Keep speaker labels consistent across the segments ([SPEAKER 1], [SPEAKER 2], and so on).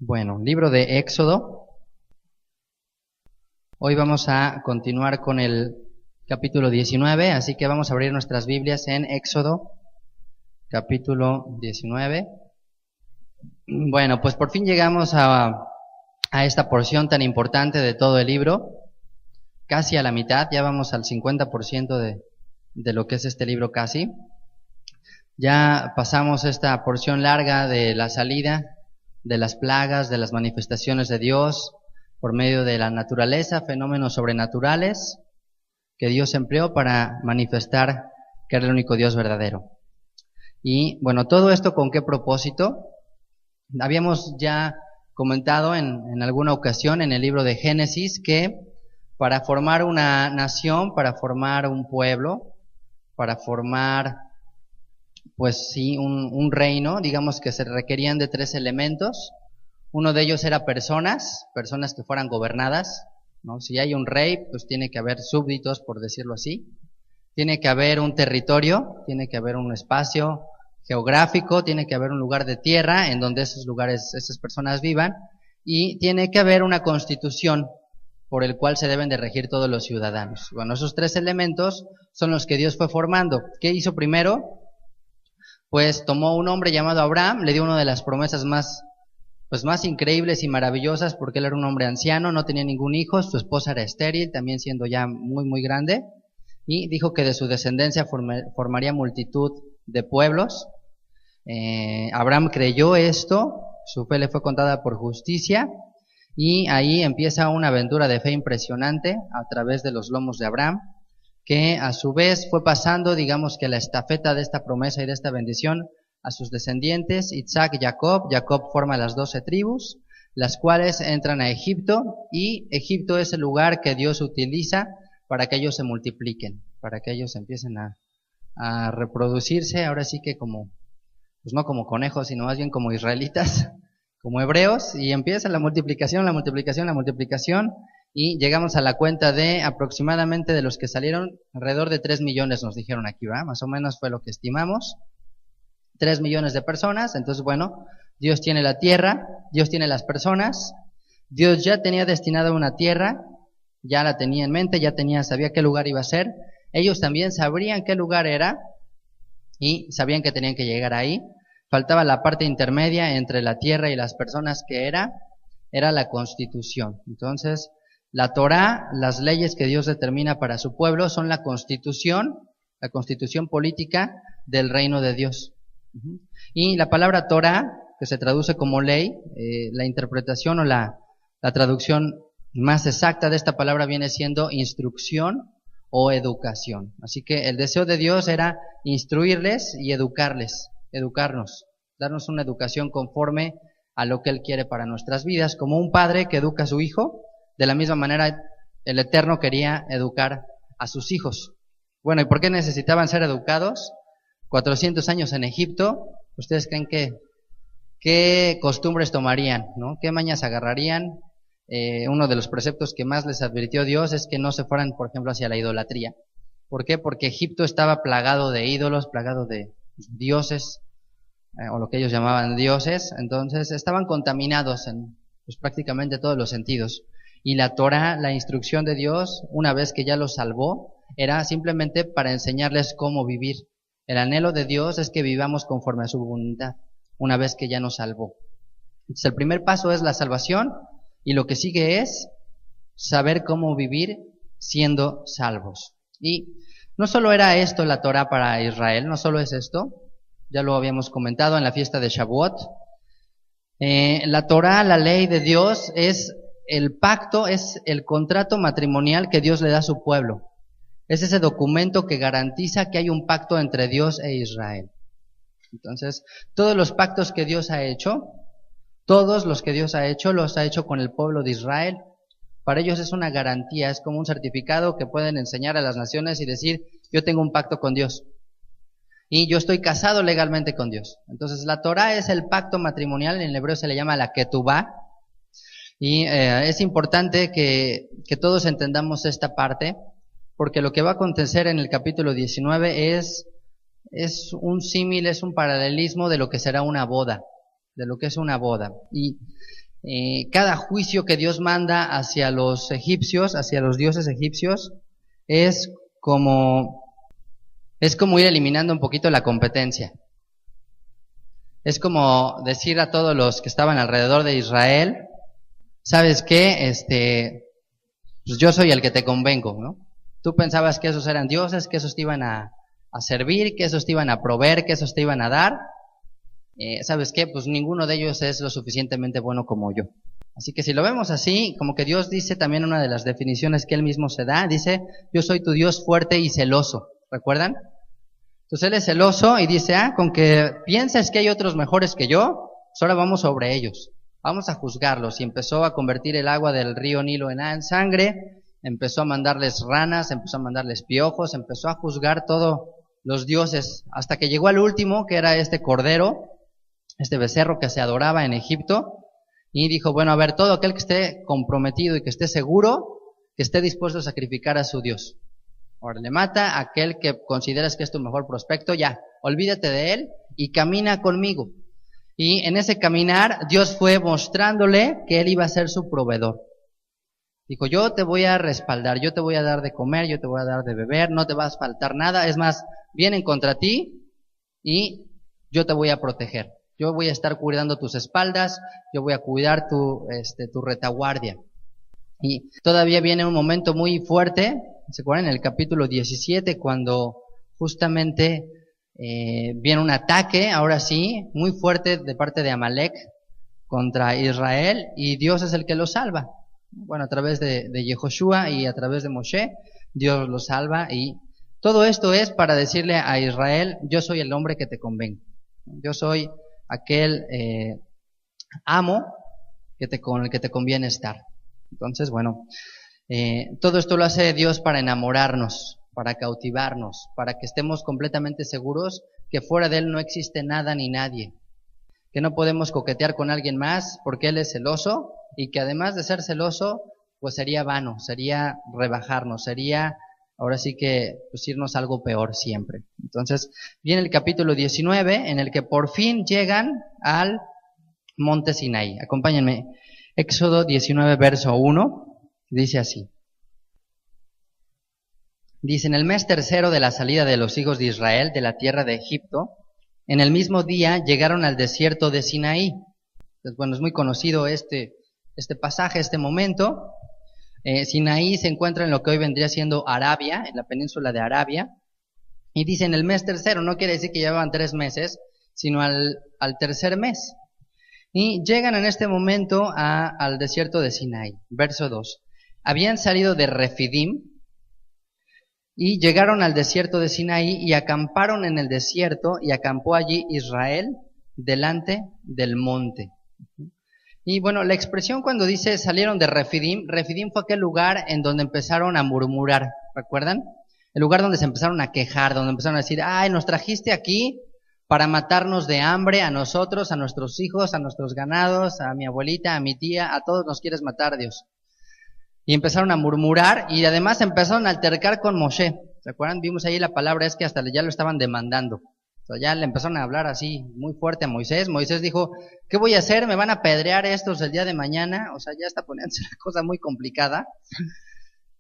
[SPEAKER 1] Bueno, libro de Éxodo. Hoy vamos a continuar con el capítulo 19, así que vamos a abrir nuestras Biblias en Éxodo, capítulo 19. Bueno, pues por fin llegamos a esta porción tan importante de todo el libro, casi a la mitad, ya vamos al 50% de lo que es este libro casi. Ya pasamos esta porción larga de la salida, de las plagas, de las manifestaciones de Dios por medio de la naturaleza, fenómenos sobrenaturales que Dios empleó para manifestar que era el único Dios verdadero. Y bueno, todo esto ¿con qué propósito? Habíamos ya comentado en alguna ocasión en el libro de Génesis que para formar una nación, para formar un pueblo, para formar pues sí, un reino, digamos que se requerían de 3 elementos. Uno de ellos era personas que fueran gobernadas, ¿no? Si hay un rey, pues tiene que haber súbditos, por decirlo así. Tiene que haber un territorio, tiene que haber un espacio geográfico, tiene que haber un lugar de tierra en donde esos lugares, esas personas vivan, y tiene que haber una constitución por el cual se deben de regir todos los ciudadanos. Bueno, esos 3 elementos son los que Dios fue formando. ¿Qué hizo primero? Pues tomó un hombre llamado Abraham, le dio una de las promesas más increíbles y maravillosas, porque él era un hombre anciano, no tenía ningún hijo, su esposa era estéril, también siendo ya muy grande, y dijo que de su descendencia formaría multitud de pueblos. Abraham creyó esto, su fe le fue contada por justicia, y ahí empieza una aventura de fe impresionante a través de los lomos de Abraham, que a su vez fue pasando, digamos que la estafeta de esta promesa y de esta bendición a sus descendientes, Isaac y Jacob. Jacob forma las 12 tribus, las cuales entran a Egipto, y Egipto es el lugar que Dios utiliza para que ellos se multipliquen, para que ellos empiecen a reproducirse, ahora sí que como, pues no como conejos, sino más bien como israelitas, como hebreos, y empieza la multiplicación, y llegamos a la cuenta de aproximadamente de los que salieron, alrededor de 3 millones nos dijeron aquí, ¿verdad? Más o menos fue lo que estimamos, 3 millones de personas. Entonces bueno, Dios tiene la tierra, Dios tiene las personas, Dios ya tenía destinada una tierra, ya la tenía en mente, sabía qué lugar iba a ser, ellos también sabrían qué lugar era, y sabían que tenían que llegar ahí. Faltaba la parte intermedia entre la tierra y las personas, que era la constitución. Entonces, la Torá, las leyes que Dios determina para su pueblo, son la constitución política del reino de Dios. Y la palabra Torá, que se traduce como ley, la interpretación o la traducción más exacta de esta palabra viene siendo instrucción o educación. Así que el deseo de Dios era instruirles y educarnos, darnos una educación conforme a lo que Él quiere para nuestras vidas, como un padre que educa a su hijo. De la misma manera, el Eterno quería educar a sus hijos. Bueno, ¿y por qué necesitaban ser educados? 400 años en Egipto, ¿ustedes creen qué costumbres tomarían, ¿no? ¿Qué mañas agarrarían? Uno de los preceptos que más les advirtió Dios es que no se fueran, por ejemplo, hacia la idolatría. ¿Por qué? Porque Egipto estaba plagado de ídolos, plagado de dioses, o lo que ellos llamaban dioses. Entonces estaban contaminados en prácticamente todos los sentidos. Y la Torá, la instrucción de Dios, una vez que ya los salvó, era simplemente para enseñarles cómo vivir. El anhelo de Dios es que vivamos conforme a su voluntad, una vez que ya nos salvó. Entonces el primer paso es la salvación, y lo que sigue es saber cómo vivir siendo salvos. Y no solo era esto la Torá para Israel, no solo es esto, ya lo habíamos comentado en la fiesta de Shavuot. La Torá, la ley de Dios, es el pacto, es el contrato matrimonial que Dios le da a su pueblo. Es ese documento que garantiza que hay un pacto entre Dios e Israel. Entonces, todos los pactos que Dios ha hecho, los ha hecho con el pueblo de Israel. Para ellos es una garantía, es como un certificado que pueden enseñar a las naciones y decir, yo tengo un pacto con Dios, y yo estoy casado legalmente con Dios. Entonces la Torá es el pacto matrimonial, en hebreo se le llama la ketubá, y es importante que todos entendamos esta parte, porque lo que va a acontecer en el capítulo 19 es un símil, es un paralelismo de lo que será una boda, de lo que es una boda. Y Cada juicio que Dios manda hacia los egipcios, hacia los dioses egipcios, es como ir eliminando un poquito la competencia. Es como decir a todos los que estaban alrededor de Israel, ¿sabes qué? Pues yo soy el que te convengo, ¿no? Tú pensabas que esos eran dioses, que esos te iban a servir, que esos te iban a proveer, que esos te iban a dar. ¿Sabes qué? Pues ninguno de ellos es lo suficientemente bueno como yo. Así que si lo vemos así, como que Dios dice también una de las definiciones que Él mismo se da, dice, yo soy tu Dios fuerte y celoso. ¿Recuerdan? Entonces Él es celoso y dice, con que pienses que hay otros mejores que yo, pues ahora vamos sobre ellos. Vamos a juzgarlos. Y empezó a convertir el agua del río Nilo en sangre, empezó a mandarles ranas, empezó a mandarles piojos, empezó a juzgar todos los dioses, hasta que llegó al último, que era este cordero, este becerro que se adoraba en Egipto, y dijo, bueno, a ver, todo aquel que esté comprometido y que esté seguro, que esté dispuesto a sacrificar a su Dios. Ahora le mata a aquel que consideras que es tu mejor prospecto, ya, olvídate de él y camina conmigo. Y en ese caminar, Dios fue mostrándole que Él iba a ser su proveedor. Dijo, yo te voy a respaldar, yo te voy a dar de comer, yo te voy a dar de beber, no te va a faltar nada, es más, vienen contra ti y yo te voy a proteger. Yo voy a estar cuidando tus espaldas, yo voy a cuidar tu retaguardia. Y todavía viene un momento muy fuerte, ¿se acuerdan? En el capítulo 17, cuando justamente viene un ataque, ahora sí, muy fuerte de parte de Amalek contra Israel, y Dios es el que lo salva. Bueno, a través de Yehoshua y a través de Moshe, Dios lo salva, y todo esto es para decirle a Israel, yo soy el hombre que te convengo. Yo soy aquel amo con el que te conviene estar. Entonces, bueno, todo esto lo hace Dios para enamorarnos, para cautivarnos, para que estemos completamente seguros que fuera de Él no existe nada ni nadie, que no podemos coquetear con alguien más porque Él es celoso, y que además de ser celoso, pues sería vano, sería rebajarnos, sería ahora sí que pues irnos a algo peor siempre. Entonces viene el capítulo 19 en el que por fin llegan al monte Sinaí. Acompáñenme. Éxodo 19 verso 1 dice así. Dice, en el mes tercero de la salida de los hijos de Israel de la tierra de Egipto, en el mismo día llegaron al desierto de Sinaí. Entonces, bueno, es muy conocido este pasaje, este momento. Sinaí se encuentra en lo que hoy vendría siendo Arabia, en la península de Arabia. Y dice, en el mes tercero, no quiere decir que llevaban 3 meses, sino al tercer mes. Y llegan en este momento al desierto de Sinaí. Verso 2. Habían salido de Refidim y llegaron al desierto de Sinaí y acamparon en el desierto, y acampó allí Israel delante del monte. Y bueno, la expresión cuando dice salieron de Refidim, Refidim fue aquel lugar en donde empezaron a murmurar, ¿recuerdan? El lugar donde se empezaron a quejar, donde empezaron a decir, ay, nos trajiste aquí para matarnos de hambre a nosotros, a nuestros hijos, a nuestros ganados, a mi abuelita, a mi tía, a todos nos quieres matar, Dios. Y empezaron a murmurar y además empezaron a altercar con Moshe. ¿Se acuerdan? Vimos ahí la palabra, es que hasta ya lo estaban demandando. O sea, ya le empezaron a hablar así muy fuerte a Moisés. Moisés dijo, ¿qué voy a hacer? ¿Me van a apedrear estos el día de mañana? O sea, ya está poniéndose la cosa muy complicada.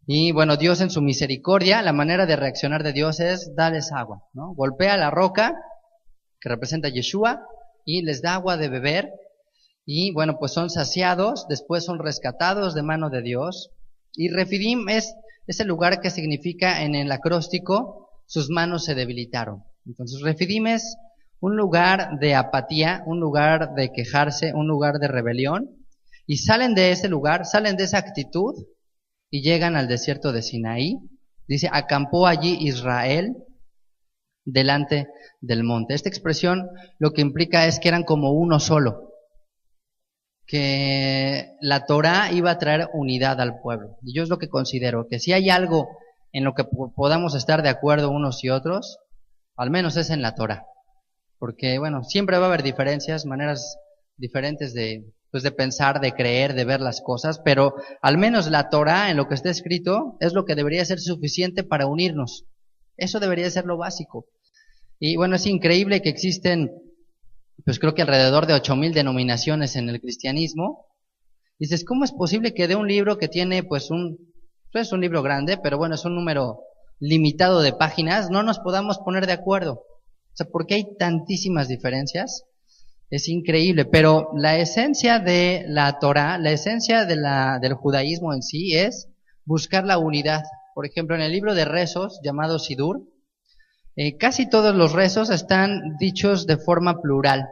[SPEAKER 1] Y bueno, Dios en su misericordia, la manera de reaccionar de Dios es darles agua, ¿no? Golpea la roca, que representa a Yeshua, y les da agua de beber. Y bueno, pues son saciados, después son rescatados de mano de Dios. Y Refidim es el lugar que significa en el acróstico, sus manos se debilitaron. Entonces Refidim es un lugar de apatía, un lugar de quejarse, un lugar de rebelión. Y salen de ese lugar, salen de esa actitud y llegan al desierto de Sinaí. Dice, acampó allí Israel delante del monte. Esta expresión lo que implica es que eran como uno solo, que la Torá iba a traer unidad al pueblo. Y yo es lo que considero, que si hay algo en lo que podamos estar de acuerdo unos y otros, al menos es en la Torá. Porque, bueno, siempre va a haber diferencias, maneras diferentes de pensar, de creer, de ver las cosas, pero al menos la Torá, en lo que está escrito, es lo que debería ser suficiente para unirnos. Eso debería ser lo básico. Y bueno, es increíble que existen, pues creo que alrededor de 8,000 denominaciones en el cristianismo, Dices, ¿cómo es posible que de un libro que tiene pues no es un libro grande, pero bueno, es un número limitado de páginas, no nos podamos poner de acuerdo? O sea, ¿por qué hay tantísimas diferencias? Es increíble, pero la esencia de la Torá, la esencia del judaísmo en sí es buscar la unidad. Por ejemplo, en el libro de rezos llamado Sidur, casi todos los rezos están dichos de forma plural.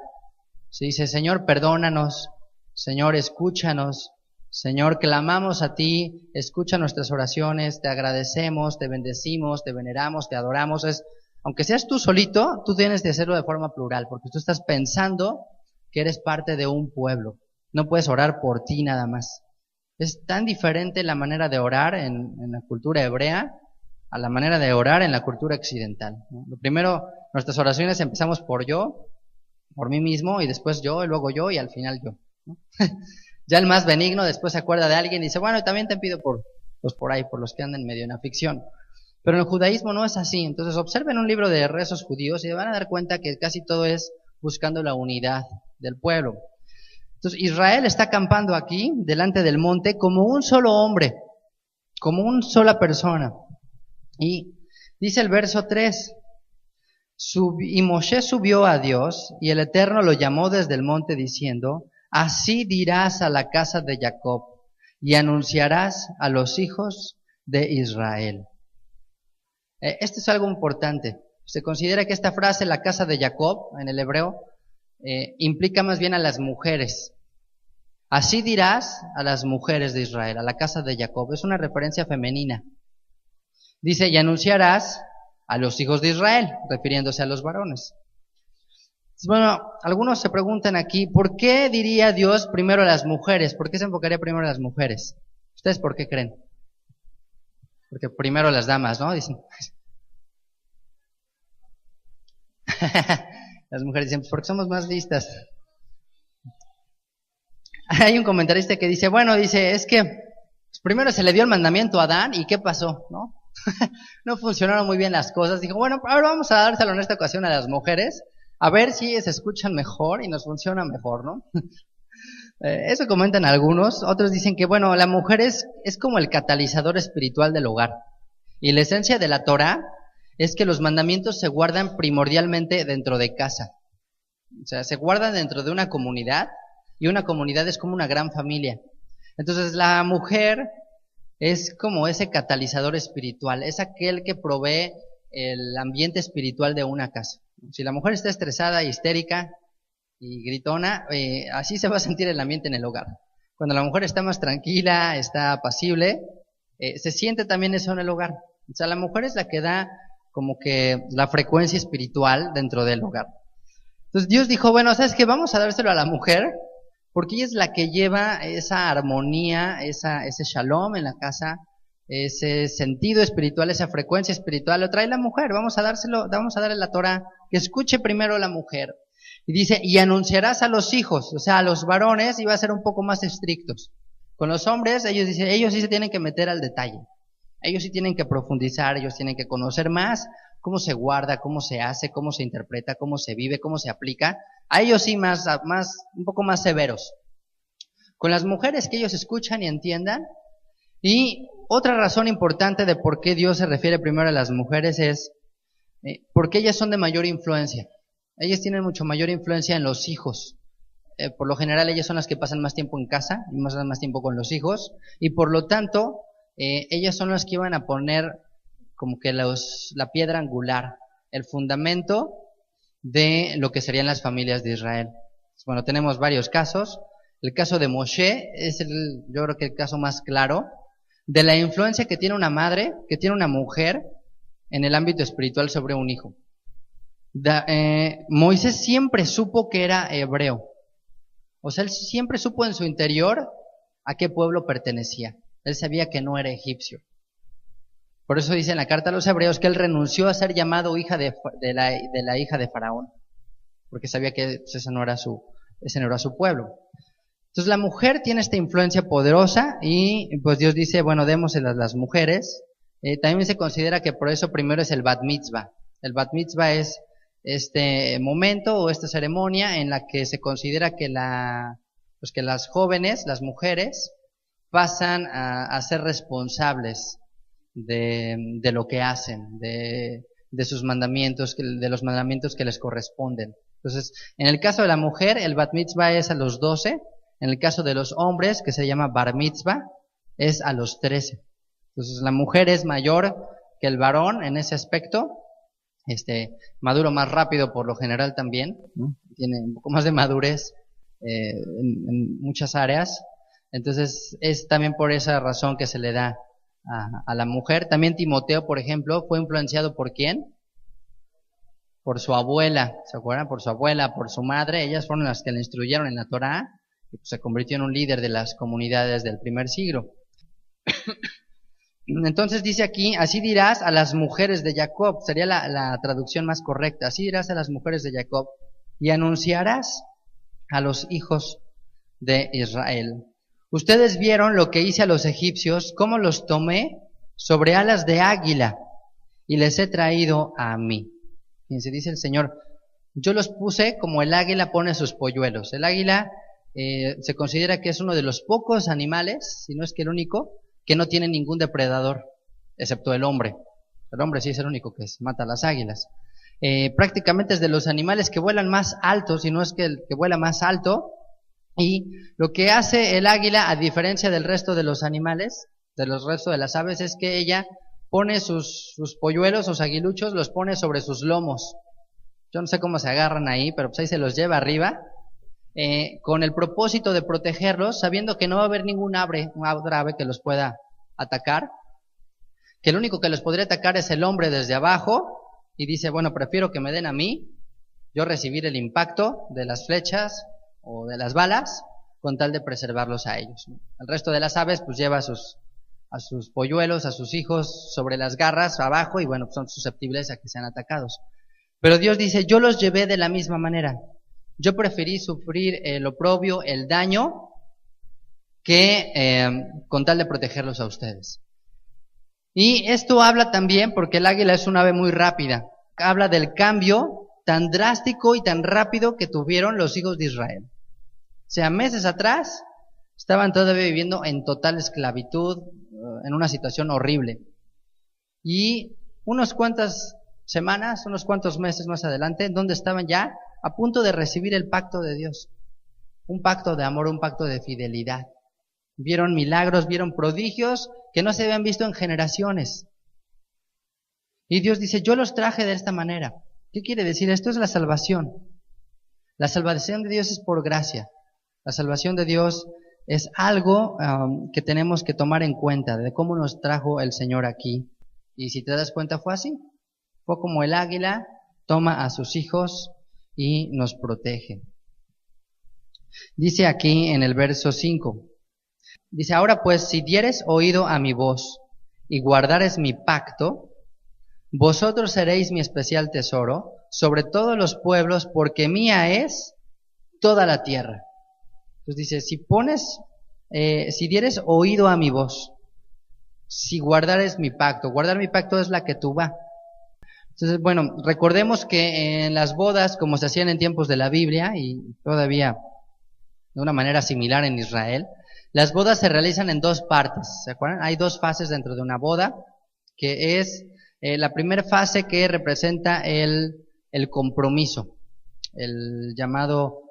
[SPEAKER 1] Se dice, Señor, perdónanos, Señor, escúchanos, Señor, clamamos a ti, escucha nuestras oraciones, te agradecemos, te bendecimos, te veneramos, te adoramos. Aunque seas tú solito, tú tienes que hacerlo de forma plural, porque tú estás pensando que eres parte de un pueblo. No puedes orar por ti nada más. Es tan diferente la manera de orar en la cultura hebrea a la manera de orar en la cultura occidental, ¿no? Lo primero, nuestras oraciones empezamos por yo, por mí mismo, y después yo, y luego yo, y al final yo, ¿no? Ya el más benigno después se acuerda de alguien y dice, bueno, también te pido por ahí, por los que andan medio en aflicción. Pero en el judaísmo no es así. Entonces observen un libro de rezos judíos y van a dar cuenta que casi todo es buscando la unidad del pueblo. Entonces Israel está acampando aquí, delante del monte, como un solo hombre, como una sola persona. Y dice el verso 3, y Moshe subió a Dios, y el Eterno lo llamó desde el monte diciendo, así dirás a la casa de Jacob, y anunciarás a los hijos de Israel. Esto es algo importante. Se considera que esta frase, la casa de Jacob, en el hebreo, implica más bien a las mujeres. Así dirás a las mujeres de Israel, a la casa de Jacob. Es una referencia femenina. Dice, y anunciarás a los hijos de Israel, refiriéndose a los varones. Bueno, algunos se preguntan aquí, ¿por qué diría Dios primero a las mujeres? ¿Por qué se enfocaría primero a las mujeres? ¿Ustedes por qué creen? Porque primero las damas, ¿no? Dicen. Las mujeres dicen, pues porque somos más listas. Hay un comentarista que dice, bueno, dice, es que pues primero se le dio el mandamiento a Adán y ¿qué pasó? ¿No? No funcionaron muy bien las cosas. Dijo, bueno, ahora vamos a dárselo en esta ocasión a las mujeres, a ver si se escuchan mejor y nos funciona mejor, ¿no? Eso comentan algunos. Otros dicen que, bueno, la mujer es como el catalizador espiritual del hogar. Y la esencia de la Torah es que los mandamientos se guardan primordialmente dentro de casa. O sea, se guardan dentro de una comunidad, y una comunidad es como una gran familia. Entonces la mujer es como ese catalizador espiritual, es aquel que provee el ambiente espiritual de una casa. Si la mujer está estresada, histérica y gritona, así se va a sentir el ambiente en el hogar. Cuando la mujer está más tranquila, está apacible, se siente también eso en el hogar. O sea, la mujer es la que da como que la frecuencia espiritual dentro del hogar. Entonces Dios dijo, bueno, ¿sabes qué? Vamos a dárselo a la mujer, porque ella es la que lleva esa armonía, ese shalom en la casa, ese sentido espiritual, esa frecuencia espiritual, lo trae la mujer. Vamos a darle la Torah, que escuche primero la mujer. Y dice, y anunciarás a los hijos, o sea, a los varones, y va a ser un poco más estrictos. Con los hombres, ellos sí se tienen que meter al detalle. Ellos sí tienen que profundizar, ellos tienen que conocer más cómo se guarda, cómo se hace, cómo se interpreta, cómo se vive, cómo se aplica. A ellos sí un poco más severos. Con las mujeres, que ellos escuchan y entiendan. Y otra razón importante de por qué Dios se refiere primero a las mujeres es porque ellas son de mayor influencia. Ellas tienen mucho mayor influencia en los hijos. Por lo general ellas son las que pasan más tiempo en casa y más tiempo con los hijos, y por lo tanto ellas son las que iban a poner como que la piedra angular, el fundamento de lo que serían las familias de Israel. Bueno, tenemos varios casos. El caso de Moshe es yo creo que el caso más claro de la influencia que tiene una madre, que tiene una mujer en el ámbito espiritual sobre un hijo. Moisés siempre supo que era hebreo. O sea, él siempre supo en su interior a qué pueblo pertenecía. Él sabía que no era egipcio. Por eso dice en la carta a los hebreos que él renunció a ser llamado hija de la hija de Faraón, porque sabía que ese no era su pueblo. Entonces la mujer tiene esta influencia poderosa y pues Dios dice, bueno, démosela a las mujeres. También se considera que por eso primero es el bat mitzvah. El bat mitzvah es este momento o esta ceremonia en la que se considera que la Pues que las jóvenes, las mujeres, pasan a ser responsables de lo que hacen, de sus mandamientos, de los mandamientos que les corresponden. Entonces, en el caso de la mujer, el bat mitzvah es a los 12, en el caso de los hombres, que se llama bar mitzvah, es a los 13. Entonces, la mujer es mayor que el varón en ese aspecto, maduro más rápido por lo general también, ¿no? Tiene un poco más de madurez en muchas áreas. Entonces, es también por esa razón que se le da a la mujer. También Timoteo, por ejemplo, fue influenciado ¿por quién? Por su abuela, ¿se acuerdan? Por su abuela, por su madre. Ellas fueron las que le instruyeron en la Torá y pues se convirtió en un líder de las comunidades del primer siglo. Entonces dice aquí, así dirás a las mujeres de Jacob, sería la traducción más correcta, así dirás a las mujeres de Jacob, y anunciarás a los hijos de Israel. Ustedes vieron lo que hice a los egipcios, cómo los tomé sobre alas de águila y les he traído a mí. Fíjense, dice el Señor, yo los puse como el águila pone sus polluelos. El águila se considera que es uno de los pocos animales, si no es que el único, que no tiene ningún depredador, excepto el hombre. El hombre sí es el único que mata a las águilas. Prácticamente es de los animales que vuelan más alto, si no es que el que vuela más alto. Y lo que hace el águila, a diferencia del resto de los animales, de los restos de las aves, es que ella pone sus polluelos, sus aguiluchos, los pone sobre sus lomos. Yo no sé cómo se agarran ahí, pero pues ahí se los lleva arriba, con el propósito de protegerlos, sabiendo que no va a haber ningún otra ave que los pueda atacar, que el único que los podría atacar es el hombre desde abajo, y dice, bueno, prefiero que me den a mí, yo recibir el impacto de las flechas o de las balas, con tal de preservarlos a ellos. El resto de las aves pues lleva a sus polluelos, a sus hijos sobre las garras abajo y bueno, son susceptibles a que sean atacados. Pero Dios dice, yo los llevé de la misma manera. Yo preferí sufrir el oprobio, el daño, que con tal de protegerlos a ustedes. Y esto habla también, porque el águila es un ave muy rápida, habla del cambio tan drástico y tan rápido que tuvieron los hijos de Israel. O sea, meses atrás estaban todavía viviendo en total esclavitud, en una situación horrible. Y unas cuantas semanas, unos cuantos meses más adelante, donde estaban ya a punto de recibir el pacto de Dios. Un pacto de amor, un pacto de fidelidad. Vieron milagros, vieron prodigios que no se habían visto en generaciones. Y Dios dice, yo los traje de esta manera. ¿Qué quiere decir? Esto es la salvación. La salvación de Dios es por gracia. La salvación de Dios es algo que tenemos que tomar en cuenta, de cómo nos trajo el Señor aquí. Y si te das cuenta, fue así. Fue como el águila toma a sus hijos y nos protege. Dice aquí en el verso 5, dice, ahora pues, si dieres oído a mi voz y guardares mi pacto, vosotros seréis mi especial tesoro sobre todos los pueblos, porque mía es toda la tierra. Entonces dice, si dieres oído a mi voz, si guardares mi pacto, guardar mi pacto es la que tú va. Entonces, bueno, recordemos que en las bodas, como se hacían en tiempos de la Biblia, y todavía de una manera similar en Israel, las bodas se realizan en dos partes, ¿se acuerdan? Hay dos fases dentro de una boda, que es la primera fase que representa el compromiso, el llamado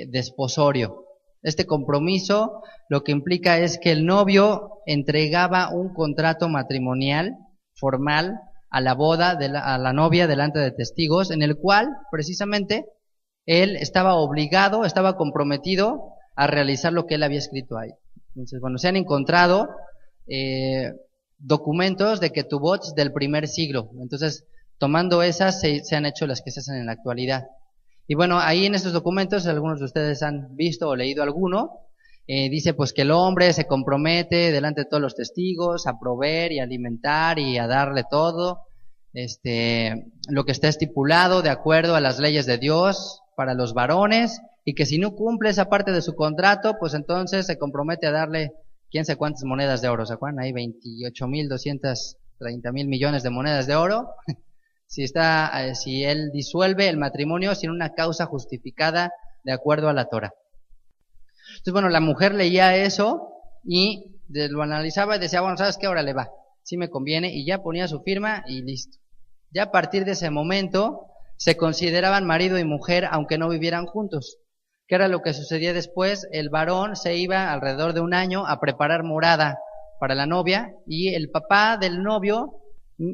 [SPEAKER 1] desposorio. Este compromiso lo que implica es que el novio entregaba un contrato matrimonial formal a la boda, a la novia delante de testigos, en el cual precisamente él estaba obligado, estaba comprometido a realizar lo que él había escrito ahí. Entonces, bueno, se han encontrado documentos de ketubot del primer siglo. Entonces, tomando esas, se han hecho las que se hacen en la actualidad. Y bueno, ahí en estos documentos, algunos de ustedes han visto o leído alguno, dice pues que el hombre se compromete delante de todos los testigos a proveer y alimentar y a darle todo, lo que está estipulado de acuerdo a las leyes de Dios para los varones, y que si no cumple esa parte de su contrato, pues entonces se compromete a darle quién sabe cuántas monedas de oro, ¿se acuerdan? Hay 28.230.000 millones de monedas de oro. Si él disuelve el matrimonio sin una causa justificada de acuerdo a la Torah. Entonces, bueno, la mujer leía eso y lo analizaba y decía, bueno, ¿sabes qué? Ahora le va, sí me conviene, y ya ponía su firma y listo. Ya a partir de ese momento se consideraban marido y mujer aunque no vivieran juntos. ¿Qué era lo que sucedía después? El varón se iba alrededor de un año a preparar morada para la novia y el papá del novio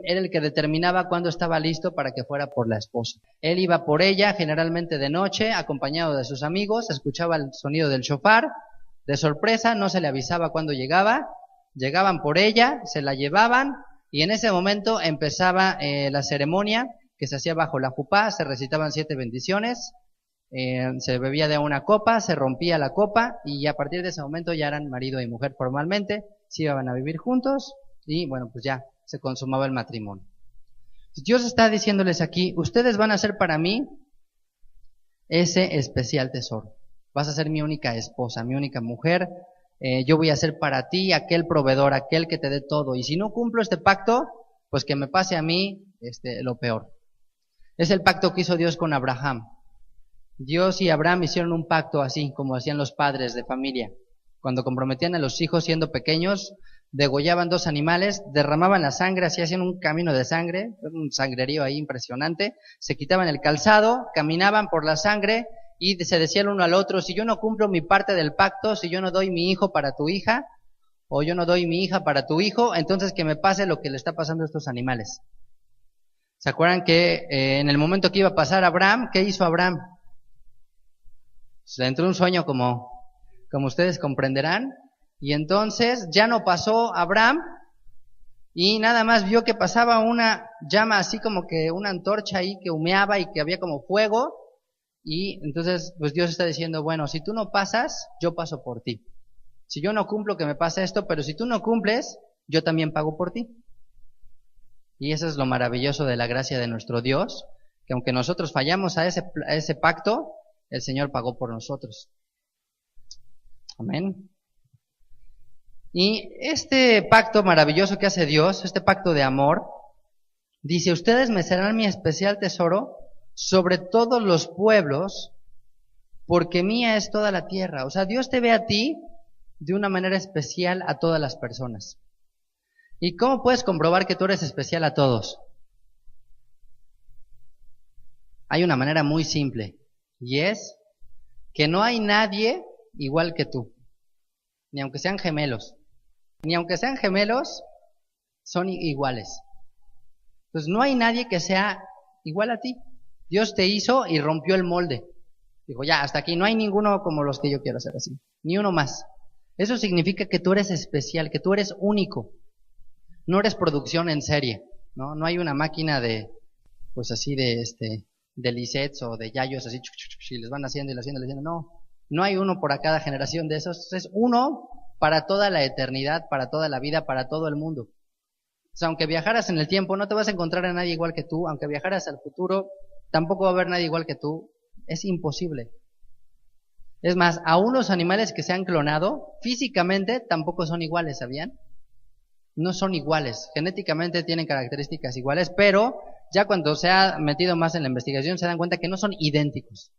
[SPEAKER 1] era el que determinaba cuándo estaba listo para que fuera por la esposa. Él iba por ella generalmente de noche, acompañado de sus amigos, escuchaba el sonido del shofar, de sorpresa, no se le avisaba cuándo llegaba, llegaban por ella, se la llevaban y en ese momento empezaba la ceremonia que se hacía bajo la jupá, se recitaban 7 bendiciones, se bebía de una copa, se rompía la copa y a partir de ese momento ya eran marido y mujer formalmente, se iban a vivir juntos y bueno, pues ya se consumaba el matrimonio. Dios está diciéndoles aquí, ustedes van a ser para mí ese especial tesoro. Vas a ser mi única esposa, mi única mujer. Yo voy a ser para ti aquel proveedor, aquel que te dé todo. Y si no cumplo este pacto, pues que me pase a mí lo peor. Es el pacto que hizo Dios con Abraham. Dios y Abraham hicieron un pacto así, como hacían los padres de familia. Cuando comprometían a los hijos siendo pequeños, degollaban 2 animales, derramaban la sangre, así hacían un camino de sangre, un sangrerío ahí impresionante, se quitaban el calzado, caminaban por la sangre y se decían uno al otro, si yo no cumplo mi parte del pacto, si yo no doy mi hijo para tu hija, o yo no doy mi hija para tu hijo, entonces que me pase lo que le está pasando a estos animales. ¿Se acuerdan que en el momento que iba a pasar Abraham, qué hizo Abraham? Le entró un sueño como ustedes comprenderán, y entonces ya no pasó Abraham, y nada más vio que pasaba una llama así como que una antorcha ahí que humeaba y que había como fuego, y entonces pues Dios está diciendo, bueno, si tú no pasas, yo paso por ti. Si yo no cumplo que me pase esto, pero si tú no cumples, yo también pago por ti. Y eso es lo maravilloso de la gracia de nuestro Dios, que aunque nosotros fallamos a ese pacto, el Señor pagó por nosotros. Amén. Y este pacto maravilloso que hace Dios, este pacto de amor, dice, ustedes me serán mi especial tesoro sobre todos los pueblos, porque mía es toda la tierra. O sea, Dios te ve a ti de una manera especial a todas las personas. ¿Y cómo puedes comprobar que tú eres especial a todos? Hay una manera muy simple, y es que no hay nadie igual que tú, ni aunque sean gemelos. Ni aunque sean gemelos, son iguales. Entonces no hay nadie que sea igual a ti. Dios te hizo y rompió el molde. Dijo, ya, hasta aquí, no hay ninguno como los que yo quiero ser así. Ni uno más. Eso significa que tú eres especial, que tú eres único. No eres producción en serie, ¿no? No hay una máquina de, pues así de Lisets o de Yayos, así, y les van haciendo y les haciendo. No, no hay uno por cada generación de esos. Es uno para toda la eternidad, para toda la vida, para todo el mundo. O sea, aunque viajaras en el tiempo, no te vas a encontrar a nadie igual que tú. Aunque viajaras al futuro, tampoco va a haber nadie igual que tú. Es imposible. Es más, aún los animales que se han clonado, físicamente tampoco son iguales, ¿sabían? No son iguales. Genéticamente tienen características iguales, pero ya cuando se ha metido más en la investigación se dan cuenta que no son idénticos.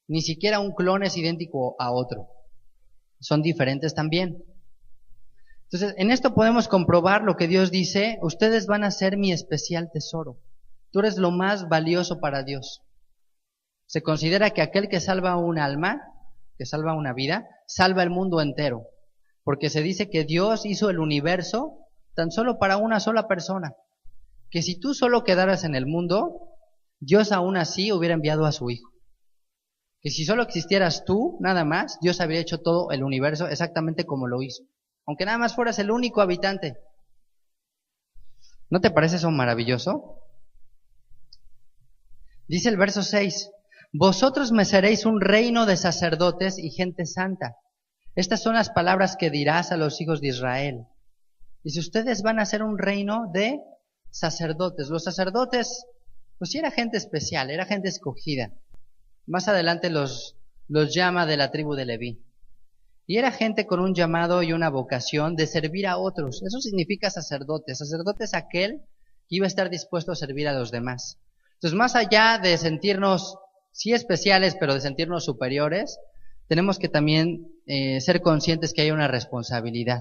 [SPEAKER 1] Ni siquiera un clon es idéntico a otro. Son diferentes también. Entonces, en esto podemos comprobar lo que Dios dice, ustedes van a ser mi especial tesoro. Tú eres lo más valioso para Dios. Se considera que aquel que salva un alma, que salva una vida, salva el mundo entero. Porque se dice que Dios hizo el universo tan solo para una sola persona. Que si tú solo quedaras en el mundo, Dios aún así hubiera enviado a su Hijo. Que si solo existieras tú, nada más, Dios habría hecho todo el universo exactamente como lo hizo. Aunque nada más fueras el único habitante. ¿No te parece eso maravilloso? Dice el verso 6, vosotros me seréis un reino de sacerdotes y gente santa. Estas son las palabras que dirás a los hijos de Israel. Dice, ustedes van a ser un reino de sacerdotes. Los sacerdotes, pues sí era gente especial, era gente escogida. Más adelante los llama de la tribu de Leví. Y era gente con un llamado y una vocación de servir a otros. Eso significa sacerdote. Sacerdote es aquel que iba a estar dispuesto a servir a los demás. Entonces, más allá de sentirnos, sí especiales, pero de sentirnos superiores, tenemos que también ser conscientes que hay una responsabilidad.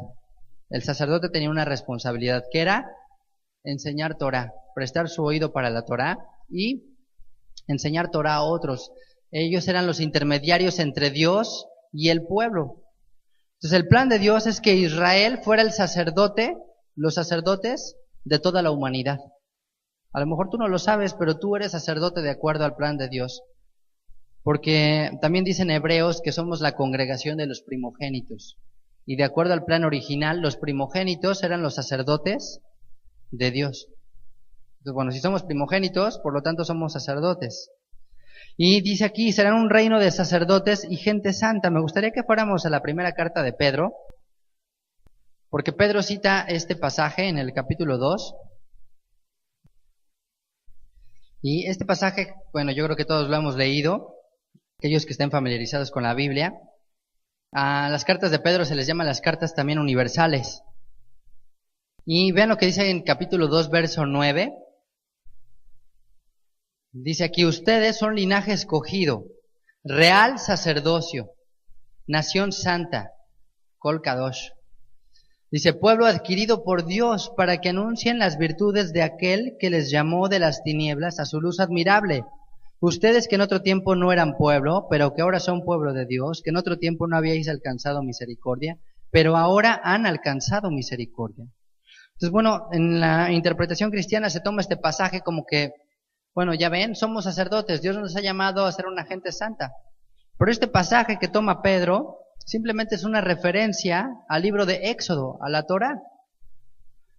[SPEAKER 1] El sacerdote tenía una responsabilidad, que era enseñar Torah, prestar su oído para la Torah y enseñar Torah a otros. Ellos eran los intermediarios entre Dios y el pueblo. Entonces el plan de Dios es que Israel fuera el sacerdote, los sacerdotes de toda la humanidad. A lo mejor tú no lo sabes, pero tú eres sacerdote de acuerdo al plan de Dios. Porque también dicen Hebreos que somos la congregación de los primogénitos. Y de acuerdo al plan original, los primogénitos eran los sacerdotes de Dios. Entonces, bueno, si somos primogénitos, por lo tanto somos sacerdotes. Y dice aquí, serán un reino de sacerdotes y gente santa. Me gustaría que fuéramos a la primera carta de Pedro, porque Pedro cita este pasaje en el capítulo 2. Y este pasaje, bueno, yo creo que todos lo hemos leído, aquellos que estén familiarizados con la Biblia. A las cartas de Pedro se les llama las cartas también universales. Y vean lo que dice en capítulo 2, verso 9. Dice aquí, ustedes son linaje escogido, real sacerdocio, nación santa, Kol Kadosh. Dice, pueblo adquirido por Dios para que anuncien las virtudes de aquel que les llamó de las tinieblas a su luz admirable. Ustedes que en otro tiempo no eran pueblo, pero que ahora son pueblo de Dios, que en otro tiempo no habíais alcanzado misericordia, pero ahora han alcanzado misericordia. Entonces, bueno, en la interpretación cristiana se toma este pasaje como que, bueno, ya ven, somos sacerdotes, Dios nos ha llamado a ser una gente santa. Pero este pasaje que toma Pedro simplemente es una referencia al libro de Éxodo, a la Torah.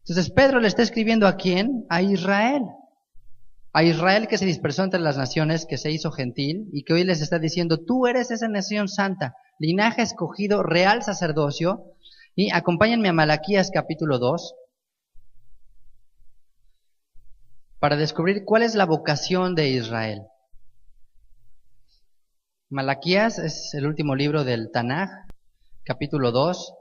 [SPEAKER 1] Entonces Pedro le está escribiendo ¿a quién? A Israel. A Israel que se dispersó entre las naciones, que se hizo gentil y que hoy les está diciendo, tú eres esa nación santa, linaje escogido, real sacerdocio. Y acompáñenme a Malaquías capítulo 2. Para descubrir cuál es la vocación de Israel. Malaquías es el último libro del Tanaj, capítulo 2.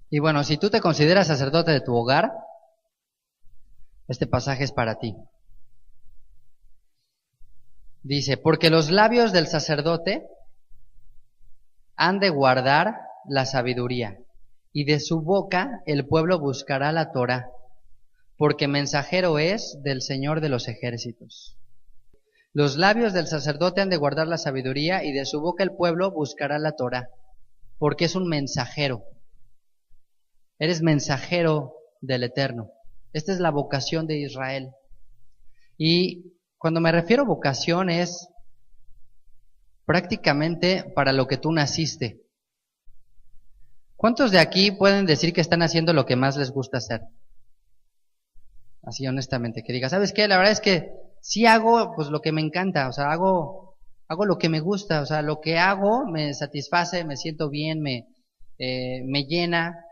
[SPEAKER 1] Y bueno, si tú te consideras sacerdote de tu hogar, este pasaje es para ti. Dice, porque los labios del sacerdote han de guardar la sabiduría, y de su boca el pueblo buscará la Torah, porque mensajero es del Señor de los ejércitos. Los labios del sacerdote han de guardar la sabiduría, y de su boca el pueblo buscará la Torah, porque es un mensajero. Eres mensajero del Eterno. Esta es la vocación de Israel. Y cuando me refiero a vocación es prácticamente para lo que tú naciste. ¿Cuántos de aquí pueden decir que están haciendo lo que más les gusta hacer? Así honestamente, que diga, ¿sabes qué? La verdad es que sí hago pues lo que me encanta, o sea, hago lo que me gusta, o sea, lo que hago me satisface, me siento bien, me llena,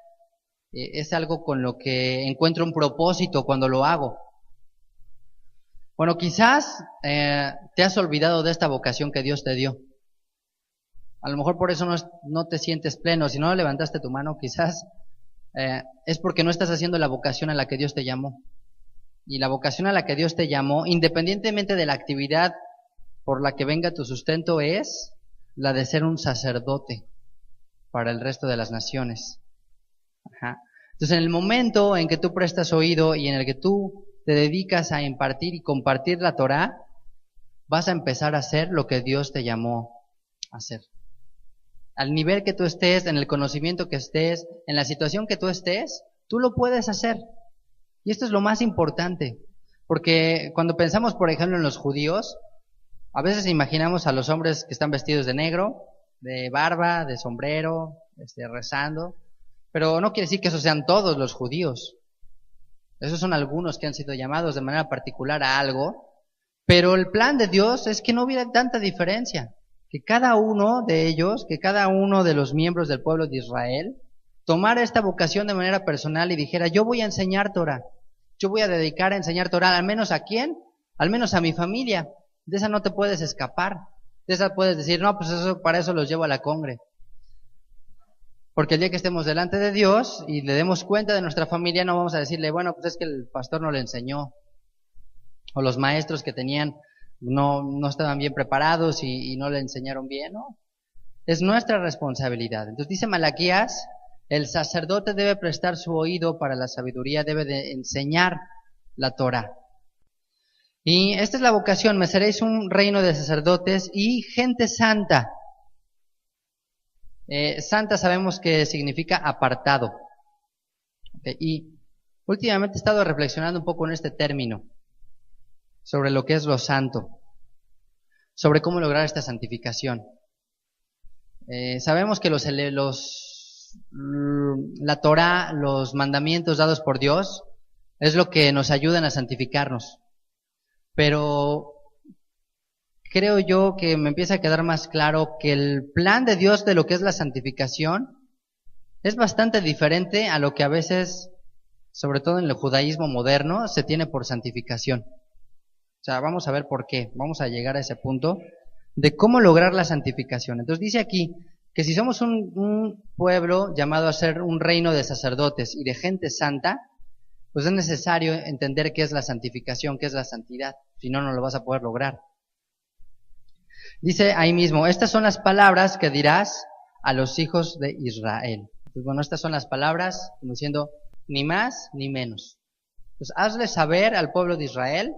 [SPEAKER 1] es algo con lo que encuentro un propósito cuando lo hago. Bueno, quizás te has olvidado de esta vocación que Dios te dio. A lo mejor por eso no te sientes pleno. Si no levantaste tu mano, quizás es porque no estás haciendo la vocación a la que Dios te llamó. Y la vocación a la que Dios te llamó, independientemente de la actividad por la que venga tu sustento, es la de ser un sacerdote para el resto de las naciones. Ajá. Entonces, en el momento en que tú prestas oído y en el que tú te dedicas a impartir y compartir la Torah, vas a empezar a hacer lo que Dios te llamó a hacer. Al nivel que tú estés, en el conocimiento que estés, en la situación que tú estés, tú lo puedes hacer. Y esto es lo más importante, porque cuando pensamos, por ejemplo, en los judíos, a veces imaginamos a los hombres que están vestidos de negro, de barba, de sombrero, rezando, pero no quiere decir que esos sean todos los judíos. Esos son algunos que han sido llamados de manera particular a algo, pero el plan de Dios es que no hubiera tanta diferencia. Que cada uno de ellos, que cada uno de los miembros del pueblo de Israel, tomara esta vocación de manera personal y dijera, yo voy a enseñar Torah, yo voy a dedicar a enseñar Torah, al menos ¿a quién? Al menos a mi familia. De esa no te puedes escapar, de esa puedes decir, no, pues eso, para eso los llevo a la congre. Porque el día que estemos delante de Dios y le demos cuenta de nuestra familia, no vamos a decirle, bueno, pues es que el pastor no le enseñó, o los maestros que tenían no estaban bien preparados y no le enseñaron bien, ¿no? Es nuestra responsabilidad. Entonces dice Malaquías, el sacerdote debe prestar su oído para la sabiduría, debe de enseñar la Torah. Y esta es la vocación, me seréis un reino de sacerdotes y gente santa. Santa sabemos que significa apartado. Y últimamente he estado reflexionando un poco en este término, sobre lo que es lo santo, sobre cómo lograr esta santificación. Sabemos que la Torah, los mandamientos dados por Dios, es lo que nos ayudan a santificarnos. Pero creo yo que me empieza a quedar más claro que el plan de Dios de lo que es la santificación es bastante diferente a lo que a veces, sobre todo en el judaísmo moderno, se tiene por santificación. O sea, vamos a ver por qué, vamos a llegar a ese punto de cómo lograr la santificación. Entonces dice aquí que si somos un pueblo llamado a ser un reino de sacerdotes y de gente santa, pues es necesario entender qué es la santificación, qué es la santidad, si no, no lo vas a poder lograr. Dice ahí mismo, estas son las palabras que dirás a los hijos de Israel. Pues bueno, estas son las palabras, como diciendo, ni más ni menos. Pues hazle saber al pueblo de Israel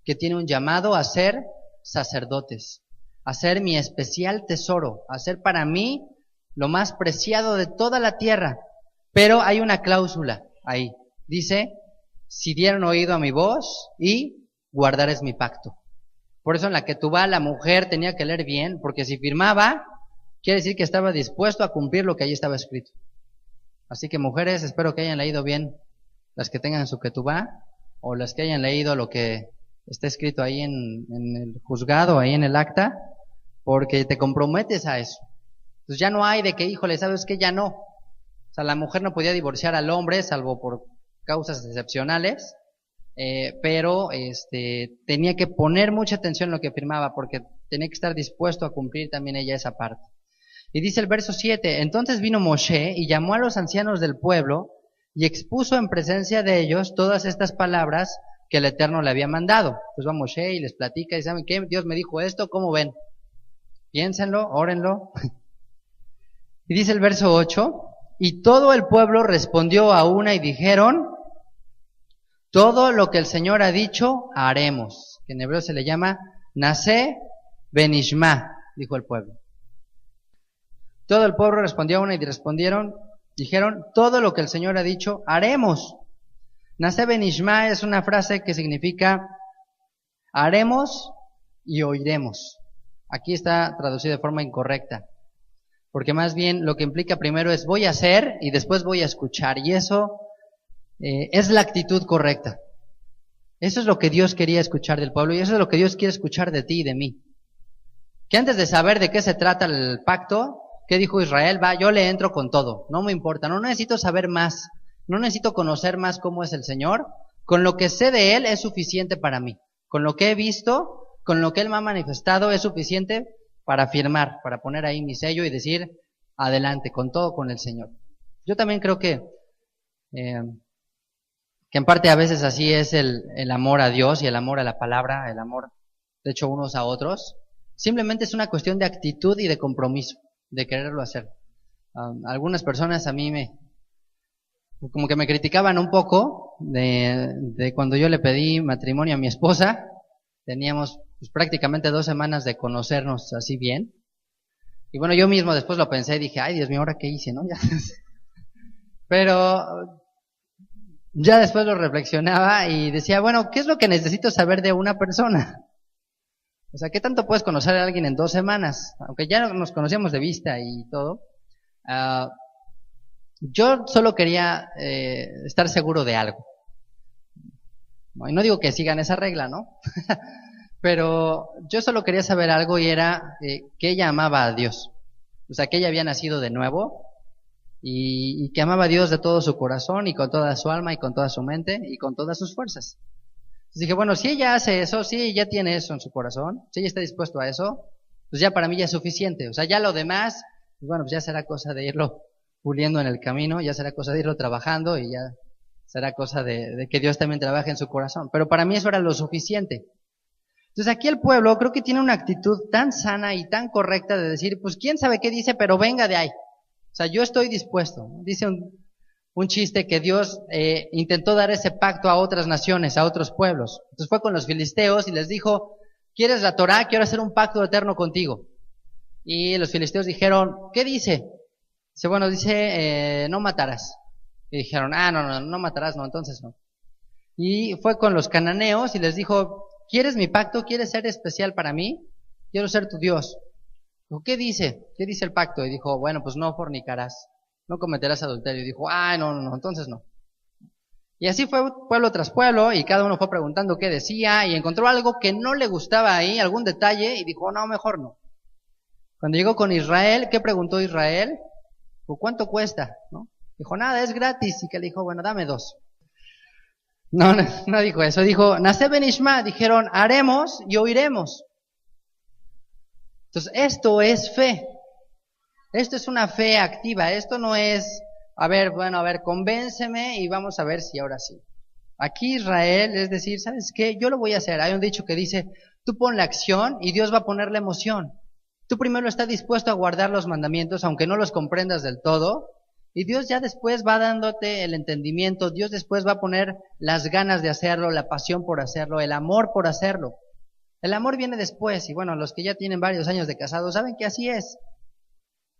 [SPEAKER 1] que tiene un llamado a ser sacerdotes, a ser mi especial tesoro, a ser para mí lo más preciado de toda la tierra. Pero hay una cláusula ahí. Dice, si dieron oído a mi voz y guardares mi pacto. Por eso en la Ketubá la mujer tenía que leer bien, porque si firmaba, quiere decir que estaba dispuesto a cumplir lo que allí estaba escrito. Así que mujeres, espero que hayan leído bien las que tengan su Ketubá, o las que hayan leído lo que está escrito ahí en el juzgado, ahí en el acta, porque te comprometes a eso. Entonces ya no hay de que, híjole, ¿sabes qué? Ya no. O sea, la mujer no podía divorciar al hombre, salvo por causas excepcionales, pero tenía que poner mucha atención en lo que firmaba, porque tenía que estar dispuesto a cumplir también ella esa parte. Y dice el verso 7, entonces vino Moshe y llamó a los ancianos del pueblo y expuso en presencia de ellos todas estas palabras que el Eterno le había mandado. Pues va Moshe y les platica y ¿saben qué? Dios me dijo esto, ¿cómo ven? Piénsenlo, órenlo. Y dice el verso 8, y todo el pueblo respondió a una y dijeron, todo lo que el Señor ha dicho, haremos. Que en hebreo se le llama Naseh Benishma, dijo el pueblo. Todo el pueblo respondió a una y dijeron, todo lo que el Señor ha dicho, haremos. Naseh Benishma es una frase que significa haremos y oiremos. Aquí está traducido de forma incorrecta, porque más bien lo que implica primero es voy a hacer y después voy a escuchar, y eso es la actitud correcta. Eso es lo que Dios quería escuchar del pueblo y eso es lo que Dios quiere escuchar de ti y de mí. Que antes de saber de qué se trata el pacto, ¿qué dijo Israel? Va, yo le entro con todo, no me importa, no necesito saber más, no necesito conocer más cómo es el Señor, con lo que sé de Él es suficiente para mí, con lo que he visto, con lo que Él me ha manifestado es suficiente para firmar, para poner ahí mi sello y decir, adelante, con todo con el Señor. Yo también creo que en parte a veces así es el amor a Dios y el amor a la palabra, el amor, de hecho, unos a otros. Simplemente es una cuestión de actitud y de compromiso, de quererlo hacer. Algunas personas a mí como que me criticaban un poco de cuando yo le pedí matrimonio a mi esposa. Teníamos pues, prácticamente 2 semanas de conocernos así bien. Y bueno, yo mismo después lo pensé y dije, ay Dios mío, ¿ahora qué hice? ¿No? Pero ya después lo reflexionaba y decía, bueno, ¿qué es lo que necesito saber de una persona? O sea, ¿qué tanto puedes conocer a alguien en 2 semanas? Aunque ya nos conocíamos de vista y todo. Yo solo quería estar seguro de algo. Y no digo que sigan esa regla, ¿no? Pero yo solo quería saber algo y era que ella amaba a Dios. O sea, que ella había nacido de nuevo y que amaba a Dios de todo su corazón y con toda su alma y con toda su mente y con todas sus fuerzas. Entonces dije, bueno, si ella hace eso, si ella tiene eso en su corazón, si ella está dispuesto a eso, pues ya para mí ya es suficiente. O sea, ya lo demás, pues bueno, pues ya será cosa de irlo puliendo en el camino, ya será cosa de irlo trabajando y ya será cosa de que Dios también trabaje en su corazón. Pero para mí eso era lo suficiente. Entonces aquí el pueblo creo que tiene una actitud tan sana y tan correcta de decir, pues quién sabe qué dice, pero venga de ahí. O sea, yo estoy dispuesto. Dice un chiste que Dios intentó dar ese pacto a otras naciones, a otros pueblos. Entonces fue con los filisteos y les dijo, ¿quieres la Torá? Quiero hacer un pacto eterno contigo. Y los filisteos dijeron, ¿qué dice? Dice, bueno, dice, no matarás. Y dijeron, no matarás, no, entonces no. Y fue con los cananeos y les dijo, ¿quieres mi pacto? ¿Quieres ser especial para mí? Quiero ser tu Dios. Dijo, ¿qué dice? ¿Qué dice el pacto? Y dijo, bueno, pues no fornicarás, no cometerás adulterio. Y dijo, no, entonces no. Y así fue pueblo tras pueblo y cada uno fue preguntando qué decía y encontró algo que no le gustaba ahí, algún detalle y dijo, no, mejor no. Cuando llegó con Israel, ¿qué preguntó Israel? Pues, ¿cuánto cuesta? ¿No? Dijo, nada, es gratis. Y que le dijo, bueno, dame 2. No dijo eso, dijo, Naseh ben Ishma, dijeron, haremos y oiremos. Entonces, esto es fe. Esto es una fe activa, esto no es, a ver, convénceme y vamos a ver si ahora sí. Aquí Israel es decir, ¿sabes qué? Yo lo voy a hacer. Hay un dicho que dice, tú pon la acción y Dios va a poner la emoción. Tú primero estás dispuesto a guardar los mandamientos, aunque no los comprendas del todo, y Dios ya después va dándote el entendimiento, Dios después va a poner las ganas de hacerlo, la pasión por hacerlo, el amor por hacerlo. El amor viene después, y bueno, los que ya tienen varios años de casados saben que así es.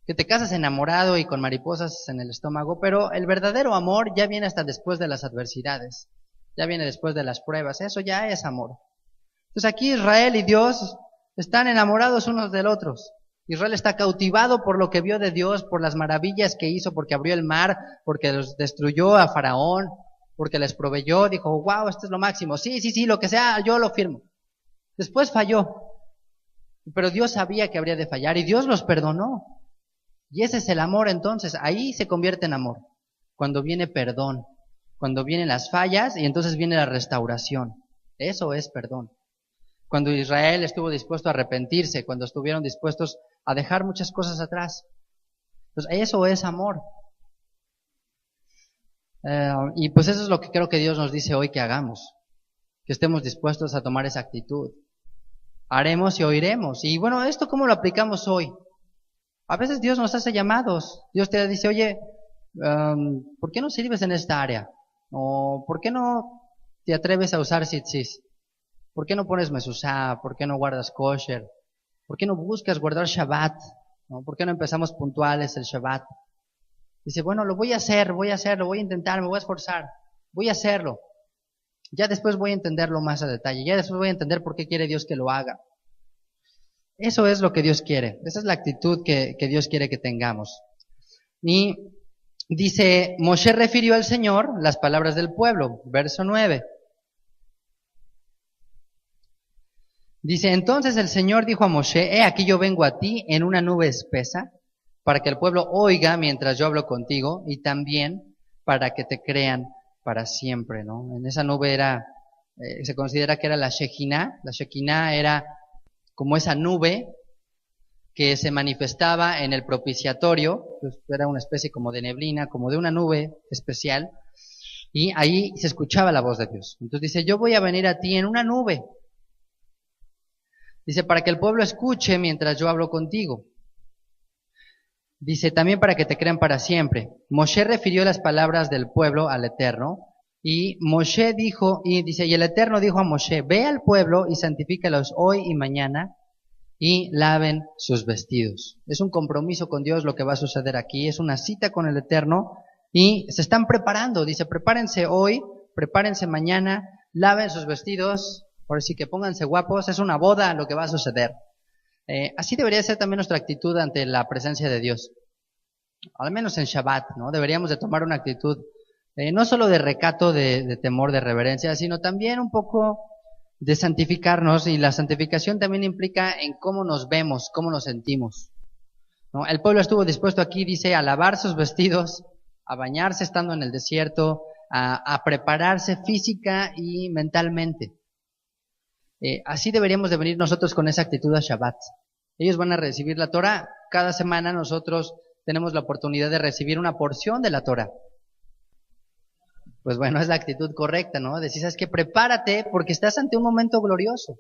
[SPEAKER 1] Que te casas enamorado y con mariposas en el estómago, pero el verdadero amor ya viene hasta después de las adversidades, ya viene después de las pruebas, eso ya es amor. Entonces aquí Israel y Dios están enamorados unos del otro. Israel está cautivado por lo que vio de Dios, por las maravillas que hizo, porque abrió el mar, porque los destruyó a Faraón, porque les proveyó, dijo, wow, esto es lo máximo, sí, lo que sea, yo lo firmo. Después falló, pero Dios sabía que habría de fallar y Dios los perdonó. Y ese es el amor entonces, ahí se convierte en amor, cuando viene perdón, cuando vienen las fallas y entonces viene la restauración. Eso es perdón. Cuando Israel estuvo dispuesto a arrepentirse, cuando estuvieron dispuestos a dejar muchas cosas atrás. Entonces, eso es amor. Y pues eso es lo que creo que Dios nos dice hoy que hagamos, que estemos dispuestos a tomar esa actitud. Haremos y oiremos. Y bueno, ¿esto cómo lo aplicamos hoy? A veces Dios nos hace llamados. Dios te dice, oye, ¿por qué no sirves en esta área? O ¿por qué no te atreves a usar tzitzis? ¿Por qué no pones mezuzá? ¿Por qué no guardas kosher? ¿Por qué no buscas guardar Shabbat? ¿No? ¿Por qué no empezamos puntuales el Shabbat? Dice, bueno, lo voy a hacer, lo voy a intentar, me voy a esforzar, voy a hacerlo. Ya después voy a entenderlo más a detalle, ya después voy a entender por qué quiere Dios que lo haga. Eso es lo que Dios quiere, esa es la actitud que Dios quiere que tengamos. Y dice, Moshe refirió al Señor las palabras del pueblo, verso 9. Dice, entonces el Señor dijo a Moshe, he aquí yo vengo a ti en una nube espesa, para que el pueblo oiga mientras yo hablo contigo, y también para que te crean para siempre, ¿no? En esa nube se considera que era la Shekinah era como esa nube que se manifestaba en el propiciatorio, pues era una especie como de neblina, como de una nube especial, y ahí se escuchaba la voz de Dios. Entonces dice, yo voy a venir a ti en una nube. Dice, para que el pueblo escuche mientras yo hablo contigo. Dice, también para que te crean para siempre. Moshe refirió las palabras del pueblo al Eterno, y Moshe dijo, y dice, y el Eterno dijo a Moshe, ve al pueblo y santifícalos hoy y mañana, y laven sus vestidos. Es un compromiso con Dios lo que va a suceder aquí, es una cita con el Eterno, y se están preparando, dice, prepárense hoy, prepárense mañana, laven sus vestidos, por así que pónganse guapos, es una boda lo que va a suceder. Así debería ser también nuestra actitud ante la presencia de Dios. Al menos en Shabbat, ¿no? Deberíamos de tomar una actitud no solo de recato, de temor, de reverencia, sino también un poco de santificarnos, y la santificación también implica en cómo nos vemos, cómo nos sentimos, ¿no? El pueblo estuvo dispuesto aquí, dice, a lavar sus vestidos, a bañarse estando en el desierto, a prepararse física y mentalmente. Así deberíamos de venir nosotros con esa actitud a Shabbat. Ellos van a recibir la Torah. Cada semana nosotros tenemos la oportunidad de recibir una porción de la Torah. Pues bueno, es la actitud correcta, ¿no? Decir, ¿sabes qué? Prepárate porque estás ante un momento glorioso.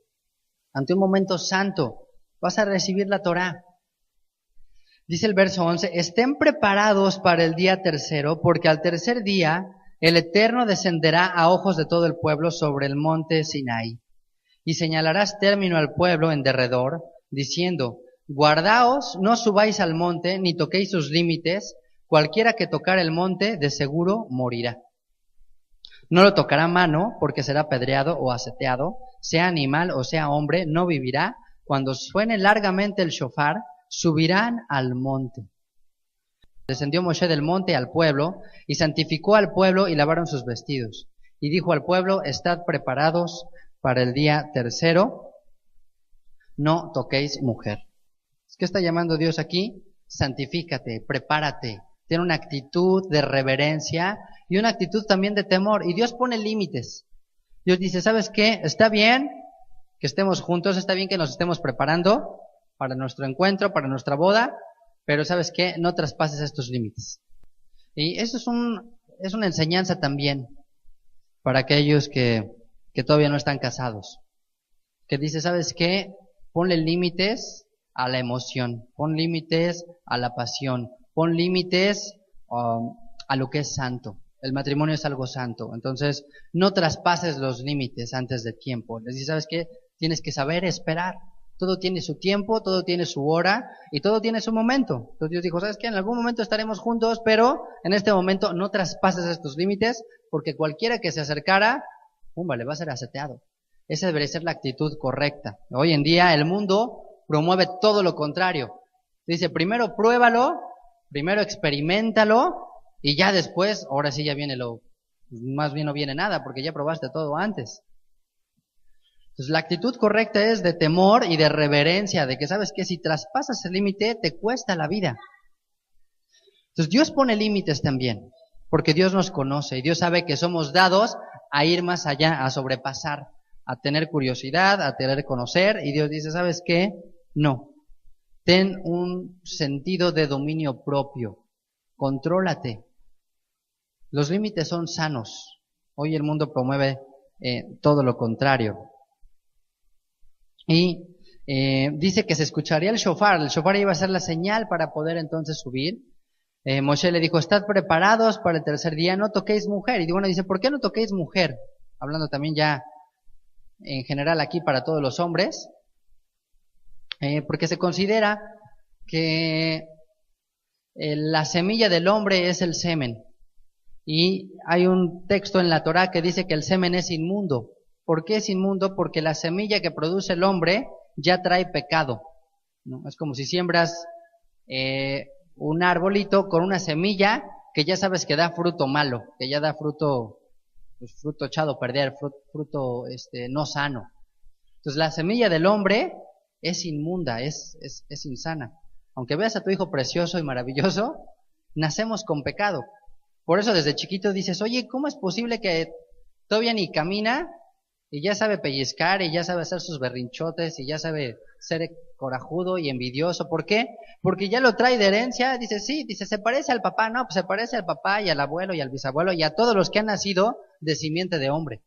[SPEAKER 1] ante un momento santo, vas a recibir la Torá. Dice el verso 11, estén preparados para el día tercero, porque al tercer día el Eterno descenderá a ojos de todo el pueblo sobre el monte Sinaí, y señalarás término al pueblo en derredor, diciendo, guardaos, no subáis al monte, ni toquéis sus límites, cualquiera que tocar el monte, de seguro morirá. No lo tocará mano, porque será apedreado o aseteado, sea animal o sea hombre, no vivirá. Cuando suene largamente el shofar, subirán al monte. Descendió Moshe del monte al pueblo, y santificó al pueblo, y lavaron sus vestidos. Y dijo al pueblo, estad preparados para el día tercero, no toquéis mujer. ¿Qué está llamando Dios aquí? Santifícate, prepárate, ten una actitud de reverencia y una actitud también de temor. Y Dios pone límites. Dios dice, ¿sabes qué? Está bien que estemos juntos, está bien que nos estemos preparando para nuestro encuentro, para nuestra boda, pero ¿sabes qué? No traspases estos límites. Y eso es una enseñanza también para aquellos que todavía no están casados. Que dice, ¿sabes qué? Ponle límites a la emoción, pon límites a la pasión, pon límites a lo que es santo. El matrimonio es algo santo, entonces no traspases los límites antes de tiempo. Les dice, ¿sabes qué? Tienes que saber esperar. Todo tiene su tiempo, todo tiene su hora y todo tiene su momento. Entonces Dios dijo, ¿sabes qué? En algún momento estaremos juntos, pero en este momento no traspases estos límites, porque cualquiera que se acercara, ¡pumba!, le va a ser aseteado. Esa debería ser la actitud correcta. Hoy en día el mundo promueve todo lo contrario. Dice, primero pruébalo, primero experiméntalo, y ya después, ahora sí ya viene más bien no viene nada, porque ya probaste todo antes. Entonces la actitud correcta es de temor y de reverencia, de que sabes que si traspasas el límite te cuesta la vida. Entonces Dios pone límites también, porque Dios nos conoce y Dios sabe que somos dados a ir más allá, a sobrepasar, a tener curiosidad, a querer conocer, y Dios dice, ¿sabes qué? No. Ten un sentido de dominio propio, contrólate. Los límites son sanos. Hoy el mundo promueve todo lo contrario. Y dice que se escucharía el shofar iba a ser la señal para poder entonces subir. Moshe le dijo, estad preparados para el tercer día, no toquéis mujer. Y bueno, dice, ¿por qué no toquéis mujer? Hablando también ya en general aquí para todos los hombres, porque se considera que la semilla del hombre es el semen. Y hay un texto en la Torá que dice que el semen es inmundo. ¿Por qué es inmundo? Porque la semilla que produce el hombre ya trae pecado, ¿no? Es como si siembras un arbolito con una semilla que ya sabes que da fruto malo, que ya da fruto, pues fruto echado a perder, fruto no sano. Entonces la semilla del hombre es inmunda, es insana. Aunque veas a tu hijo precioso y maravilloso, nacemos con pecado. Por eso desde chiquito dices, oye, ¿cómo es posible que todavía ni camina y ya sabe pellizcar y ya sabe hacer sus berrinchotes y ya sabe ser corajudo y envidioso? ¿Por qué? Porque ya lo trae de herencia. Dice, sí, dice, se parece al papá. No, pues se parece al papá y al abuelo y al bisabuelo y a todos los que han nacido de simiente de hombre.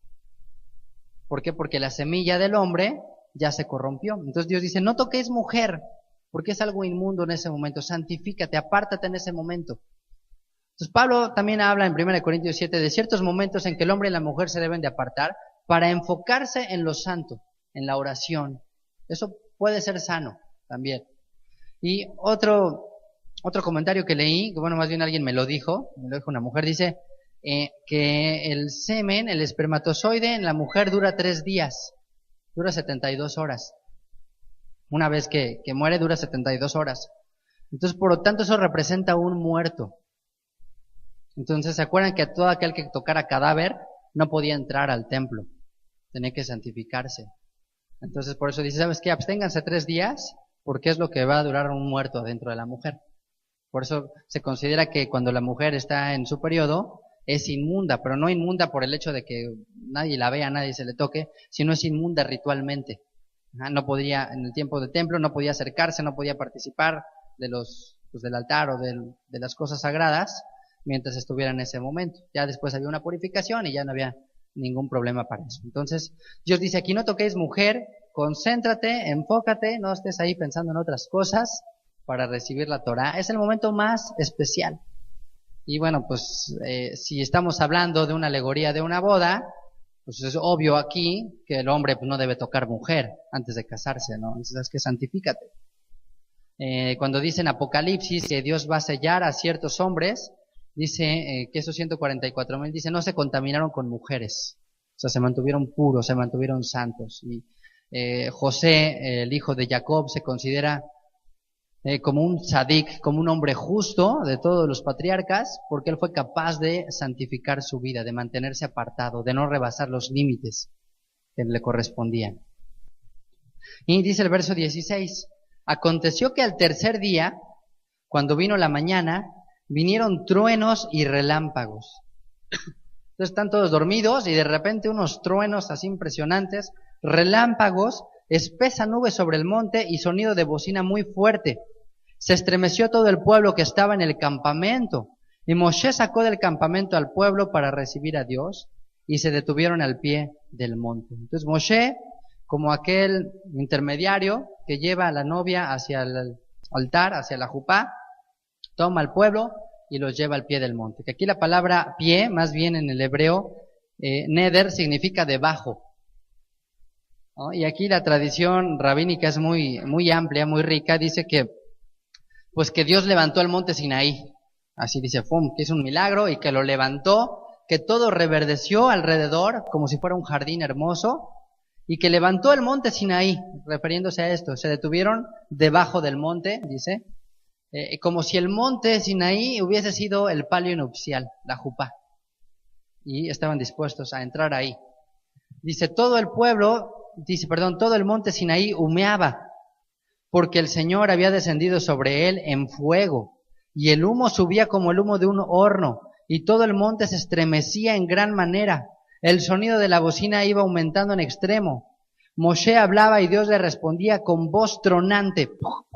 [SPEAKER 1] ¿Por qué? Porque la semilla del hombre ya se corrompió. Entonces Dios dice, no toquéis mujer, porque es algo inmundo en ese momento. Santifícate, apártate en ese momento. Entonces Pablo también habla en 1 Corintios 7 de ciertos momentos en que el hombre y la mujer se deben de apartar para enfocarse en lo santo, en la oración. Eso puede ser sano también. Y otro comentario que leí, que bueno, más bien alguien me lo dijo una mujer, dice que el semen, el espermatozoide en la mujer dura 3 días, dura 72 horas. Una vez que muere dura 72 horas. Entonces, por lo tanto, eso representa un muerto. Entonces, ¿se acuerdan que todo aquel que tocara cadáver no podía entrar al templo? Tenía que santificarse. Entonces, por eso dice, ¿sabes qué? Absténganse 3 días, porque es lo que va a durar un muerto dentro de la mujer. Por eso se considera que cuando la mujer está en su periodo, es inmunda, pero no inmunda por el hecho de que nadie la vea, nadie se le toque, sino es inmunda ritualmente. No podía, en el tiempo del templo, no podía acercarse, no podía participar del altar o de las cosas sagradas, mientras estuviera en ese momento. Ya después había una purificación y ya no había ningún problema para eso. Entonces, Dios dice aquí, no toquéis mujer, concéntrate, enfócate, no estés ahí pensando en otras cosas para recibir la Torá. Es el momento más especial. Y bueno, pues si estamos hablando de una alegoría de una boda, pues es obvio aquí que el hombre pues, no debe tocar mujer antes de casarse, ¿no? Entonces es que santifícate. Cuando dice en Apocalipsis que Dios va a sellar a ciertos hombres, dice que esos 144,000, dice, no se contaminaron con mujeres. O sea, se mantuvieron puros, se mantuvieron santos. Y José, el hijo de Jacob, se considera como un tzadik, como un hombre justo de todos los patriarcas, porque él fue capaz de santificar su vida, de mantenerse apartado, de no rebasar los límites que le correspondían. Y dice el verso 16, aconteció que al tercer día, cuando vino la mañana, vinieron truenos y relámpagos. Entonces están todos dormidos y de repente unos truenos así impresionantes, relámpagos, espesa nube sobre el monte y sonido de bocina muy fuerte. Se estremeció todo el pueblo que estaba en el campamento. Y Moshe sacó del campamento al pueblo para recibir a Dios y se detuvieron al pie del monte. Entonces Moshe, como aquel intermediario que lleva a la novia hacia el altar, hacia la jupá, toma al pueblo y los lleva al pie del monte. Que aquí la palabra pie, más bien en el hebreo, neder, significa debajo. ¿No? Y aquí la tradición rabínica es muy amplia, muy rica. Dice que pues que Dios levantó el monte Sinaí. Así dice, que es un milagro y que lo levantó, que todo reverdeció alrededor como si fuera un jardín hermoso y que levantó el monte Sinaí, refiriéndose a esto. Se detuvieron debajo del monte, dice, como si el monte Sinaí hubiese sido el palio nupcial, la jupá, y estaban dispuestos a entrar ahí. Dice, todo el monte Sinaí humeaba, porque el Señor había descendido sobre él en fuego, y el humo subía como el humo de un horno, y todo el monte se estremecía en gran manera. El sonido de la bocina iba aumentando en extremo. Moshe hablaba y Dios le respondía con voz tronante.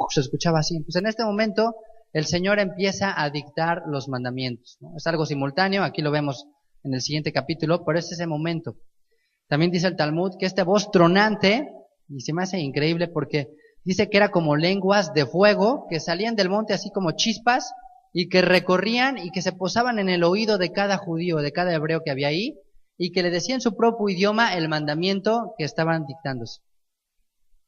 [SPEAKER 1] Se escuchaba así. Pues en este momento el Señor empieza a dictar los mandamientos, ¿no? Es algo simultáneo, aquí lo vemos en el siguiente capítulo, pero es ese momento. También dice el Talmud que esta voz tronante, y se me hace increíble porque dice que era como lenguas de fuego que salían del monte así como chispas y que recorrían y que se posaban en el oído de cada judío, de cada hebreo que había ahí, y que le decían en su propio idioma el mandamiento que estaban dictándose.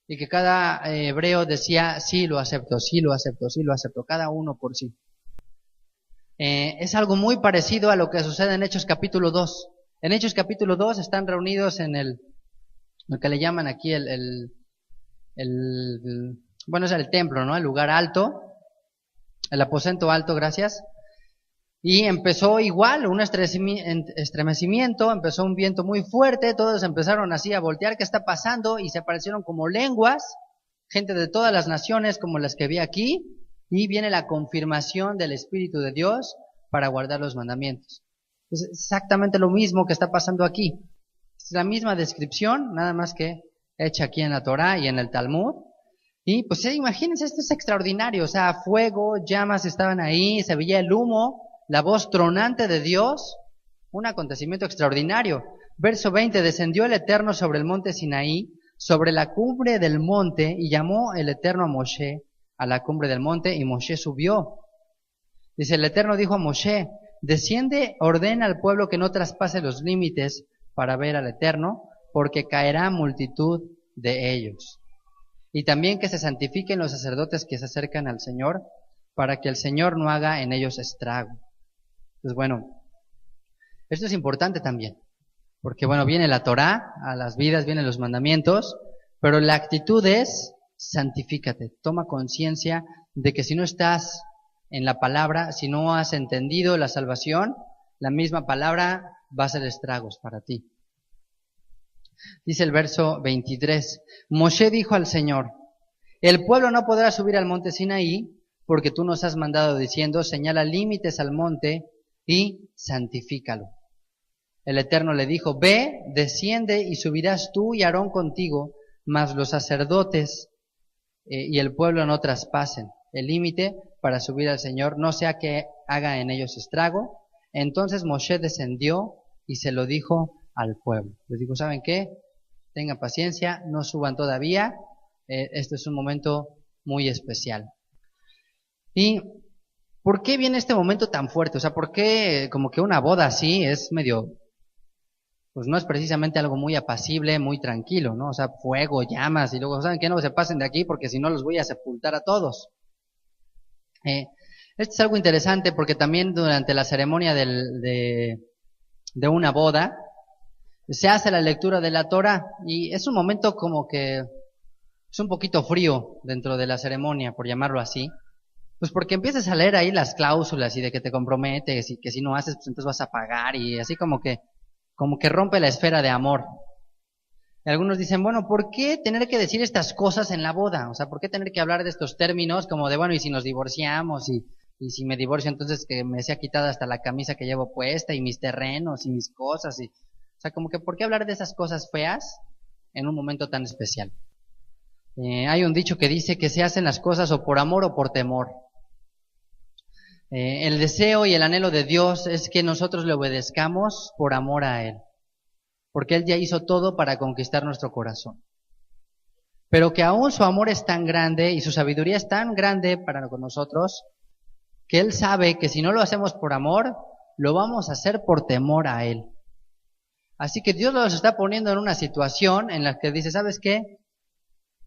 [SPEAKER 1] Y que cada hebreo decía, sí lo acepto, sí lo acepto, sí lo acepto, cada uno por sí. Es algo muy parecido a lo que sucede en Hechos capítulo 2. En Hechos capítulo 2 están reunidos en lo que le llaman aquí bueno, es el templo, ¿no? El lugar alto, el aposento alto, gracias. Y empezó igual, un estremecimiento, empezó un viento muy fuerte, todos empezaron así a voltear, ¿qué está pasando? Y se aparecieron como lenguas, gente de todas las naciones como las que vi aquí, y viene la confirmación del Espíritu de Dios para guardar los mandamientos. Es exactamente lo mismo que está pasando aquí. Es la misma descripción, nada más que hecha aquí en la Torá y en el Talmud. Y pues imagínense, esto es extraordinario, o sea, fuego, llamas estaban ahí, se veía el humo, la voz tronante de Dios, un acontecimiento extraordinario. Verso 20, descendió el Eterno sobre el monte Sinaí, sobre la cumbre del monte, y llamó el Eterno a Moshe a la cumbre del monte, y Moshe subió. Dice, el Eterno dijo a Moshe, desciende, ordena al pueblo que no traspase los límites para ver al Eterno, porque caerá multitud de ellos. Y también que se santifiquen los sacerdotes que se acercan al Señor, para que el Señor no haga en ellos estrago. Pues bueno, esto es importante también, porque bueno, viene la Torá, a las vidas vienen los mandamientos, pero la actitud es, santifícate, toma conciencia de que si no estás en la palabra, si no has entendido la salvación, la misma palabra va a hacer estragos para ti. Dice el verso 23, Moshe dijo al Señor, el pueblo no podrá subir al monte Sinaí, porque tú nos has mandado diciendo, señala límites al monte y santifícalo. El Eterno le dijo, ve, desciende y subirás tú y Aarón contigo, mas los sacerdotes y el pueblo no traspasen el límite para subir al Señor, no sea que haga en ellos estrago. Entonces Moshe descendió y se lo dijo al pueblo. Les digo, ¿saben qué? tengan paciencia, no suban todavía. Este es un momento muy especial. ¿Y por qué viene este momento tan fuerte? O sea, ¿por qué como que una boda así es medio, pues no es precisamente algo muy apacible, muy tranquilo, ¿no? O sea, fuego, llamas, y luego, ¿saben qué? No se pasen de aquí porque si no los voy a sepultar a todos. Esto es algo interesante porque también durante la ceremonia de una boda se hace la lectura de la Torah y es un momento como que es un poquito frío dentro de la ceremonia, por llamarlo así. Pues porque empiezas a leer ahí las cláusulas y de que te comprometes y que si no haces, pues entonces vas a pagar y así como que rompe la esfera de amor. Y algunos dicen, bueno, ¿por qué tener que decir estas cosas en la boda? O sea, ¿por qué tener que hablar de estos términos como de, bueno, y si nos divorciamos y si me divorcio, entonces que me sea quitada hasta la camisa que llevo puesta y mis terrenos y mis cosas? O sea, como que ¿por qué hablar de esas cosas feas en un momento tan especial? Hay un dicho que dice que se hacen las cosas o por amor o por temor. El deseo y el anhelo de Dios es que nosotros le obedezcamos por amor a Él, porque Él ya hizo todo para conquistar nuestro corazón. Pero que aún su amor es tan grande y su sabiduría es tan grande para con nosotros, que Él sabe que si no lo hacemos por amor, lo vamos a hacer por temor a Él. Así que Dios los está poniendo en una situación en la que dice, ¿sabes qué?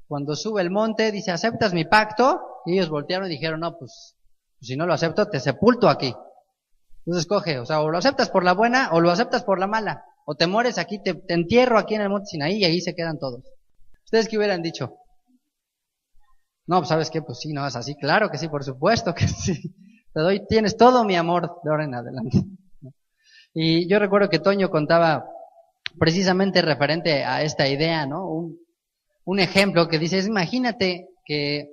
[SPEAKER 1] Cuando sube el monte, dice, ¿aceptas mi pacto? Y ellos voltearon y dijeron, no, pues si no lo acepto, te sepulto aquí. Entonces escoge, o sea, o lo aceptas por la buena o lo aceptas por la mala. O te mueres aquí, te entierro aquí en el monte Sinaí y ahí se quedan todos. ¿Ustedes qué hubieran dicho? No, pues ¿sabes qué? Pues sí, no, es así, claro que sí, por supuesto que sí. Te doy, tienes todo mi amor de ahora en adelante. Y yo recuerdo que Toño contaba precisamente referente a esta idea, ¿no? Un ejemplo que dice, imagínate que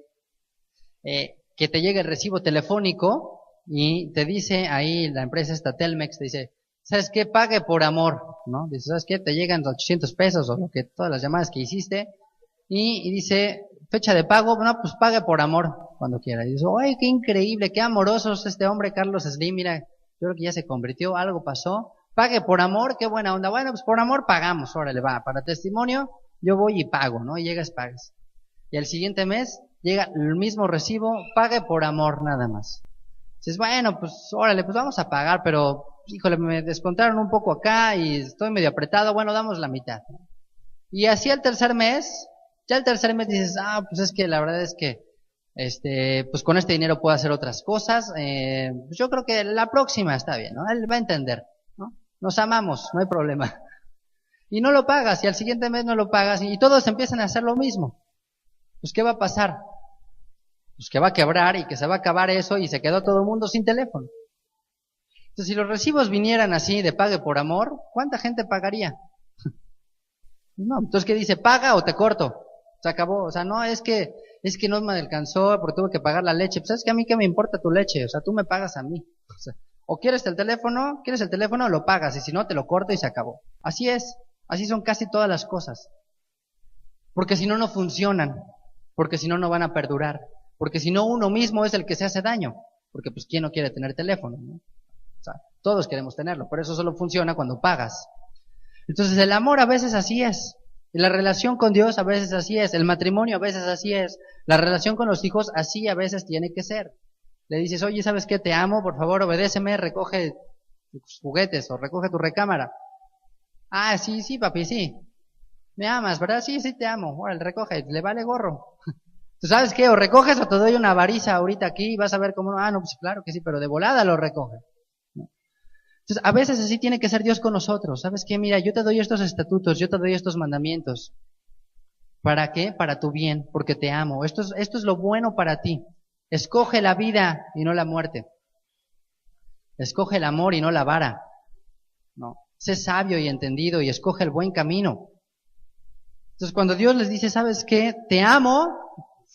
[SPEAKER 1] te llegue el recibo telefónico y te dice ahí la empresa esta Telmex, te dice, ¿sabes qué? Pague por amor, ¿no? Dice, ¿sabes qué? Te llegan 800 pesos o lo que todas las llamadas que hiciste y dice, fecha de pago, no, pues pague por amor cuando quiera. Y dice, ¡ay, qué increíble, qué amoroso es este hombre Carlos Slim! Mira, yo creo que ya se convirtió, algo pasó. Pague por amor, qué buena onda. Bueno, pues por amor pagamos, órale, va. Para testimonio, yo voy y pago, ¿no? Y llegas, pagas. Y al siguiente mes llega el mismo recibo, pague por amor nada más. Dices, bueno, pues órale, pues vamos a pagar, pero híjole, me descontaron un poco acá y estoy medio apretado, bueno, damos la mitad. Y así ya el tercer mes dices, pues es que la verdad es que, pues con este dinero puedo hacer otras cosas, pues yo creo que la próxima está bien, ¿no? Él va a entender, ¿no? Nos amamos, no hay problema. Y no lo pagas, y al siguiente mes no lo pagas, y todos empiezan a hacer lo mismo. Pues ¿qué va a pasar? Pues que va a quebrar y que se va a acabar eso y se quedó todo el mundo sin teléfono. Entonces, si los recibos vinieran así de pague por amor, ¿cuánta gente pagaría? No, entonces ¿qué dice? ¿Paga o te corto? Se acabó, o sea, no, es que no me alcanzó porque tuve que pagar la leche. Pues ¿sabes qué? A mí qué me importa tu leche? O sea, tú me pagas a mí. O sea, o quieres el teléfono, lo pagas, y si no, te lo corto y se acabó. Así es, así son casi todas las cosas. Porque si no, no funcionan. Porque si no, no van a perdurar. Porque si no, uno mismo es el que se hace daño. Porque pues, ¿quién no quiere tener teléfono? ¿No? O sea, todos queremos tenerlo. Por eso solo funciona cuando pagas. Entonces, el amor a veces así es. Y la relación con Dios a veces así es. El matrimonio a veces así es. La relación con los hijos así a veces tiene que ser. Le dices, oye, ¿sabes qué? Te amo, por favor, obedéceme, recoge tus juguetes o recoge tu recámara. Ah, sí, papi, sí. Me amas, ¿verdad? Sí, te amo. Órale, recoge, le vale gorro. ¿Tú sabes qué? O recoges o te doy una variza ahorita aquí y vas a ver cómo... no, pues claro que sí, pero de volada lo recoge. Entonces, a veces así tiene que ser Dios con nosotros. ¿Sabes qué? Mira, yo te doy estos estatutos, yo te doy estos mandamientos. ¿Para qué? Para tu bien, porque te amo. Esto es lo bueno para ti. Escoge la vida y no la muerte. Escoge el amor y no la vara. No. Sé sabio y entendido y escoge el buen camino. Entonces, cuando Dios les dice, ¿sabes qué? Te amo,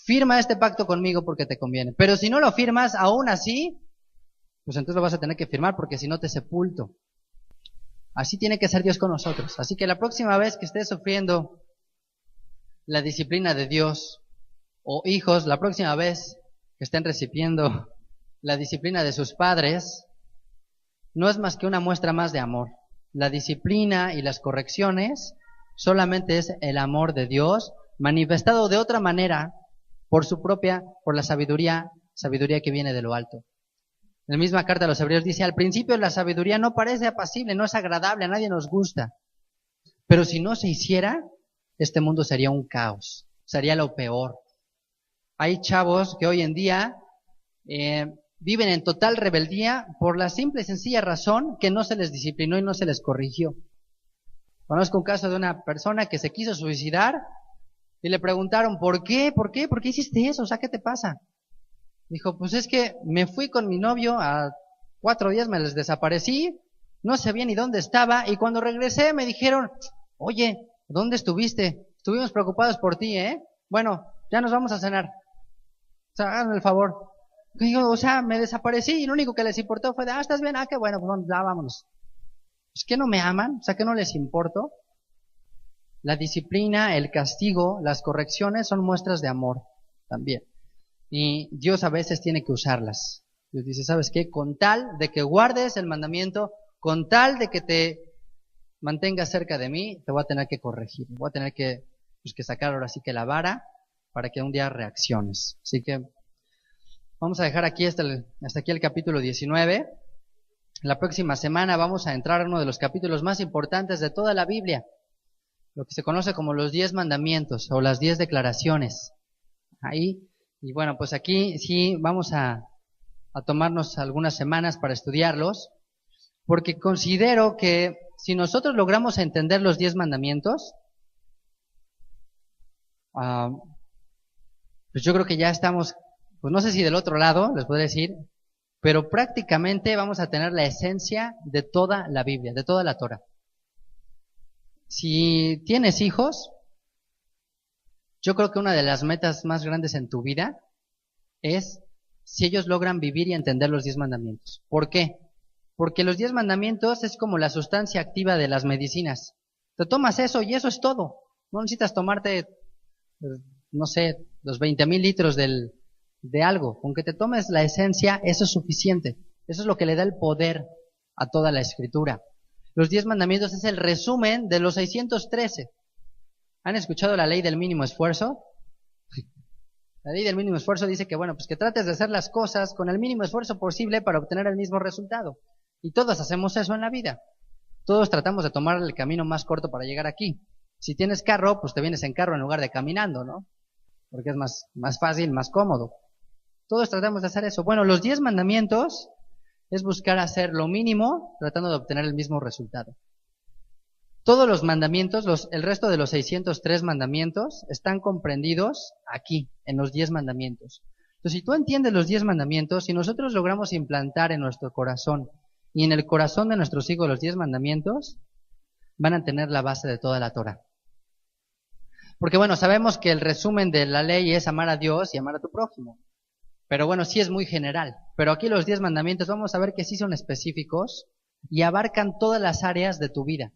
[SPEAKER 1] firma este pacto conmigo porque te conviene. Pero si no lo firmas, aún así, pues entonces lo vas a tener que firmar porque si no te sepulto. Así tiene que ser Dios con nosotros. Así que la próxima vez que estés sufriendo la disciplina de Dios, o hijos, la próxima vez que estén recibiendo la disciplina de sus padres, no es más que una muestra más de amor. La disciplina y las correcciones solamente es el amor de Dios manifestado de otra manera por la sabiduría que viene de lo alto. En la misma carta a los Hebreos dice, al principio la sabiduría no parece apacible, no es agradable, a nadie nos gusta. Pero si no se hiciera, este mundo sería un caos, sería lo peor. Hay chavos que hoy en día viven en total rebeldía por la simple y sencilla razón que no se les disciplinó y no se les corrigió. Conozco un caso de una persona que se quiso suicidar y le preguntaron, ¿por qué? ¿Por qué? ¿Por qué hiciste eso? O sea, ¿qué te pasa? Dijo, pues es que me fui con mi novio, a 4 días me les desaparecí, no sabía ni dónde estaba, y cuando regresé me dijeron, oye, ¿dónde estuviste? Estuvimos preocupados por ti, ¿eh? Bueno, ya nos vamos a cenar. O sea, háganme el favor. Digo, o sea, me desaparecí y lo único que les importó fue de, ¿estás bien? Qué bueno, pues ya vámonos. ¿Es que no me aman? O sea, ¿que no les importo? La disciplina, el castigo, las correcciones son muestras de amor también. Y Dios a veces tiene que usarlas. Dios dice, ¿sabes qué? Con tal de que guardes el mandamiento, con tal de que te mantengas cerca de mí, te voy a tener que corregir. Voy a tener que sacar ahora sí que la vara para que un día reacciones. Así que vamos a dejar aquí hasta aquí el capítulo 19. La próxima semana vamos a entrar a uno de los capítulos más importantes de toda la Biblia, lo que se conoce como los 10 mandamientos o las 10 declaraciones. Ahí. Y bueno, pues aquí sí vamos a tomarnos algunas semanas para estudiarlos, porque considero que si nosotros logramos entender los 10 mandamientos, pues yo creo que ya estamos, pues no sé si del otro lado, les podría decir, pero prácticamente vamos a tener la esencia de toda la Biblia, de toda la Torah. Si tienes hijos, yo creo que una de las metas más grandes en tu vida es si ellos logran vivir y entender los 10 mandamientos. ¿Por qué? Porque los 10 mandamientos es como la sustancia activa de las medicinas. Te tomas eso y eso es todo. No necesitas tomarte, no sé, los 20,000 litros de algo. Con que te tomes la esencia, eso es suficiente. Eso es lo que le da el poder a toda la Escritura. Los 10 mandamientos es el resumen de los 613. ¿Han escuchado la ley del mínimo esfuerzo? La ley del mínimo esfuerzo dice que, bueno, pues que trates de hacer las cosas con el mínimo esfuerzo posible para obtener el mismo resultado. Y todos hacemos eso en la vida. Todos tratamos de tomar el camino más corto para llegar aquí. Si tienes carro, pues te vienes en carro en lugar de caminando, ¿no? Porque es más fácil, más cómodo. Todos tratamos de hacer eso. Bueno, los 10 mandamientos es buscar hacer lo mínimo tratando de obtener el mismo resultado. Todos los mandamientos, el resto de los 603 mandamientos están comprendidos aquí, en los 10 mandamientos. Entonces, si tú entiendes los 10 mandamientos, si nosotros logramos implantar en nuestro corazón y en el corazón de nuestros hijos los 10 mandamientos, van a tener la base de toda la Torah. Porque bueno, sabemos que el resumen de la ley es amar a Dios y amar a tu prójimo. Pero bueno, sí es muy general. Pero aquí los 10 mandamientos vamos a ver que sí son específicos y abarcan todas las áreas de tu vida.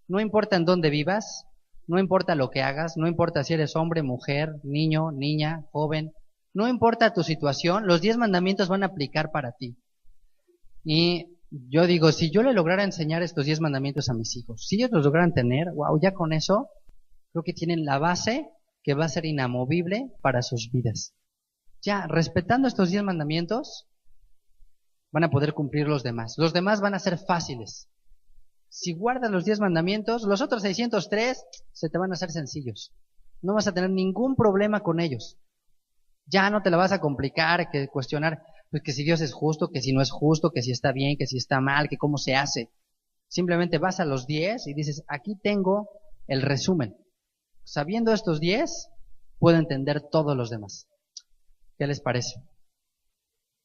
[SPEAKER 1] No importa en dónde vivas, no importa lo que hagas, no importa si eres hombre, mujer, niño, niña, joven, no importa tu situación, los 10 mandamientos van a aplicar para ti. Y yo digo, si yo le lograra enseñar estos 10 mandamientos a mis hijos, si ellos los lograran tener, wow, ya con eso, creo que tienen la base que va a ser inamovible para sus vidas. Ya, respetando estos 10 mandamientos, van a poder cumplir los demás. Los demás van a ser fáciles. Si guardas los 10 mandamientos, los otros 603 se te van a hacer sencillos. No vas a tener ningún problema con ellos. Ya no te la vas a complicar, que cuestionar, pues que si Dios es justo, que si no es justo, que si está bien, que si está mal, que cómo se hace. Simplemente vas a los 10 y dices, aquí tengo el resumen. Sabiendo estos 10, puedo entender todos los demás. ¿Qué les parece?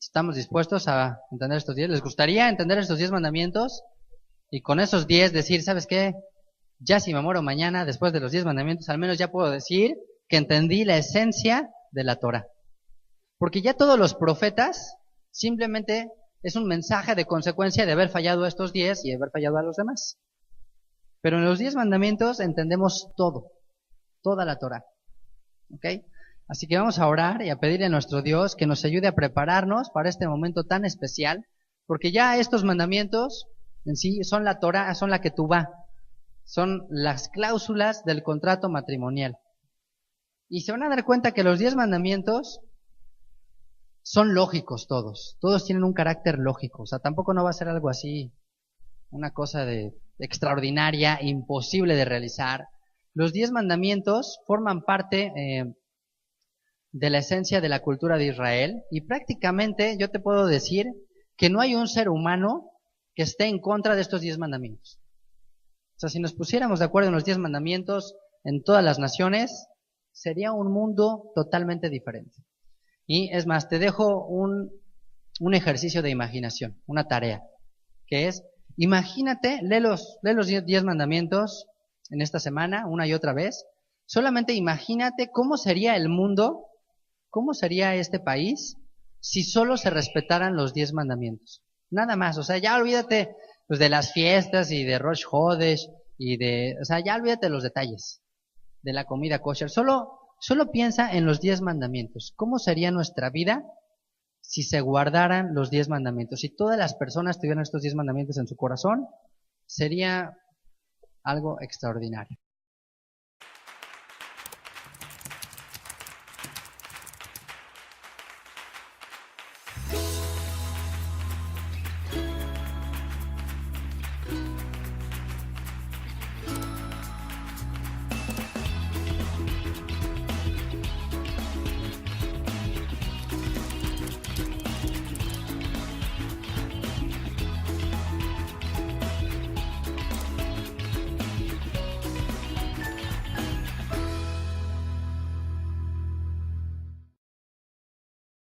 [SPEAKER 1] ¿Estamos dispuestos a entender estos 10? ¿Les gustaría entender estos 10 mandamientos? Y con esos 10 decir, ¿sabes qué? Ya si me muero mañana, después de los 10 mandamientos, al menos ya puedo decir que entendí la esencia de la Torah. Porque ya todos los profetas simplemente es un mensaje de consecuencia de haber fallado a estos 10 y haber fallado a los demás. Pero en los 10 mandamientos entendemos todo, toda la Torah. ¿Ok? Así que vamos a orar y a pedirle a nuestro Dios que nos ayude a prepararnos para este momento tan especial, porque ya estos mandamientos en sí son la Torah, son la que tú va. Son las cláusulas del contrato matrimonial. Y se van a dar cuenta que los 10 mandamientos son lógicos todos. Todos tienen un carácter lógico. O sea, tampoco no va a ser algo así, una cosa de extraordinaria, imposible de realizar. Los 10 mandamientos forman parte de la esencia de la cultura de Israel y prácticamente yo te puedo decir que no hay un ser humano que esté en contra de estos 10 mandamientos. O sea, si nos pusiéramos de acuerdo en los 10 mandamientos en todas las naciones, sería un mundo totalmente diferente. Y es más, te dejo un ejercicio de imaginación, una tarea, que es, imagínate, lee los 10 mandamientos en esta semana, una y otra vez. Solamente imagínate cómo sería el mundo, cómo sería este país, si solo se respetaran los 10 mandamientos. Nada más, o sea, ya olvídate pues, de las fiestas y de Rosh Hodesh o sea, ya olvídate de los detalles de la comida kosher. Solo piensa en los 10 mandamientos. ¿Cómo sería nuestra vida si se guardaran los 10 mandamientos? Si todas las personas tuvieran estos 10 mandamientos en su corazón, sería algo extraordinario.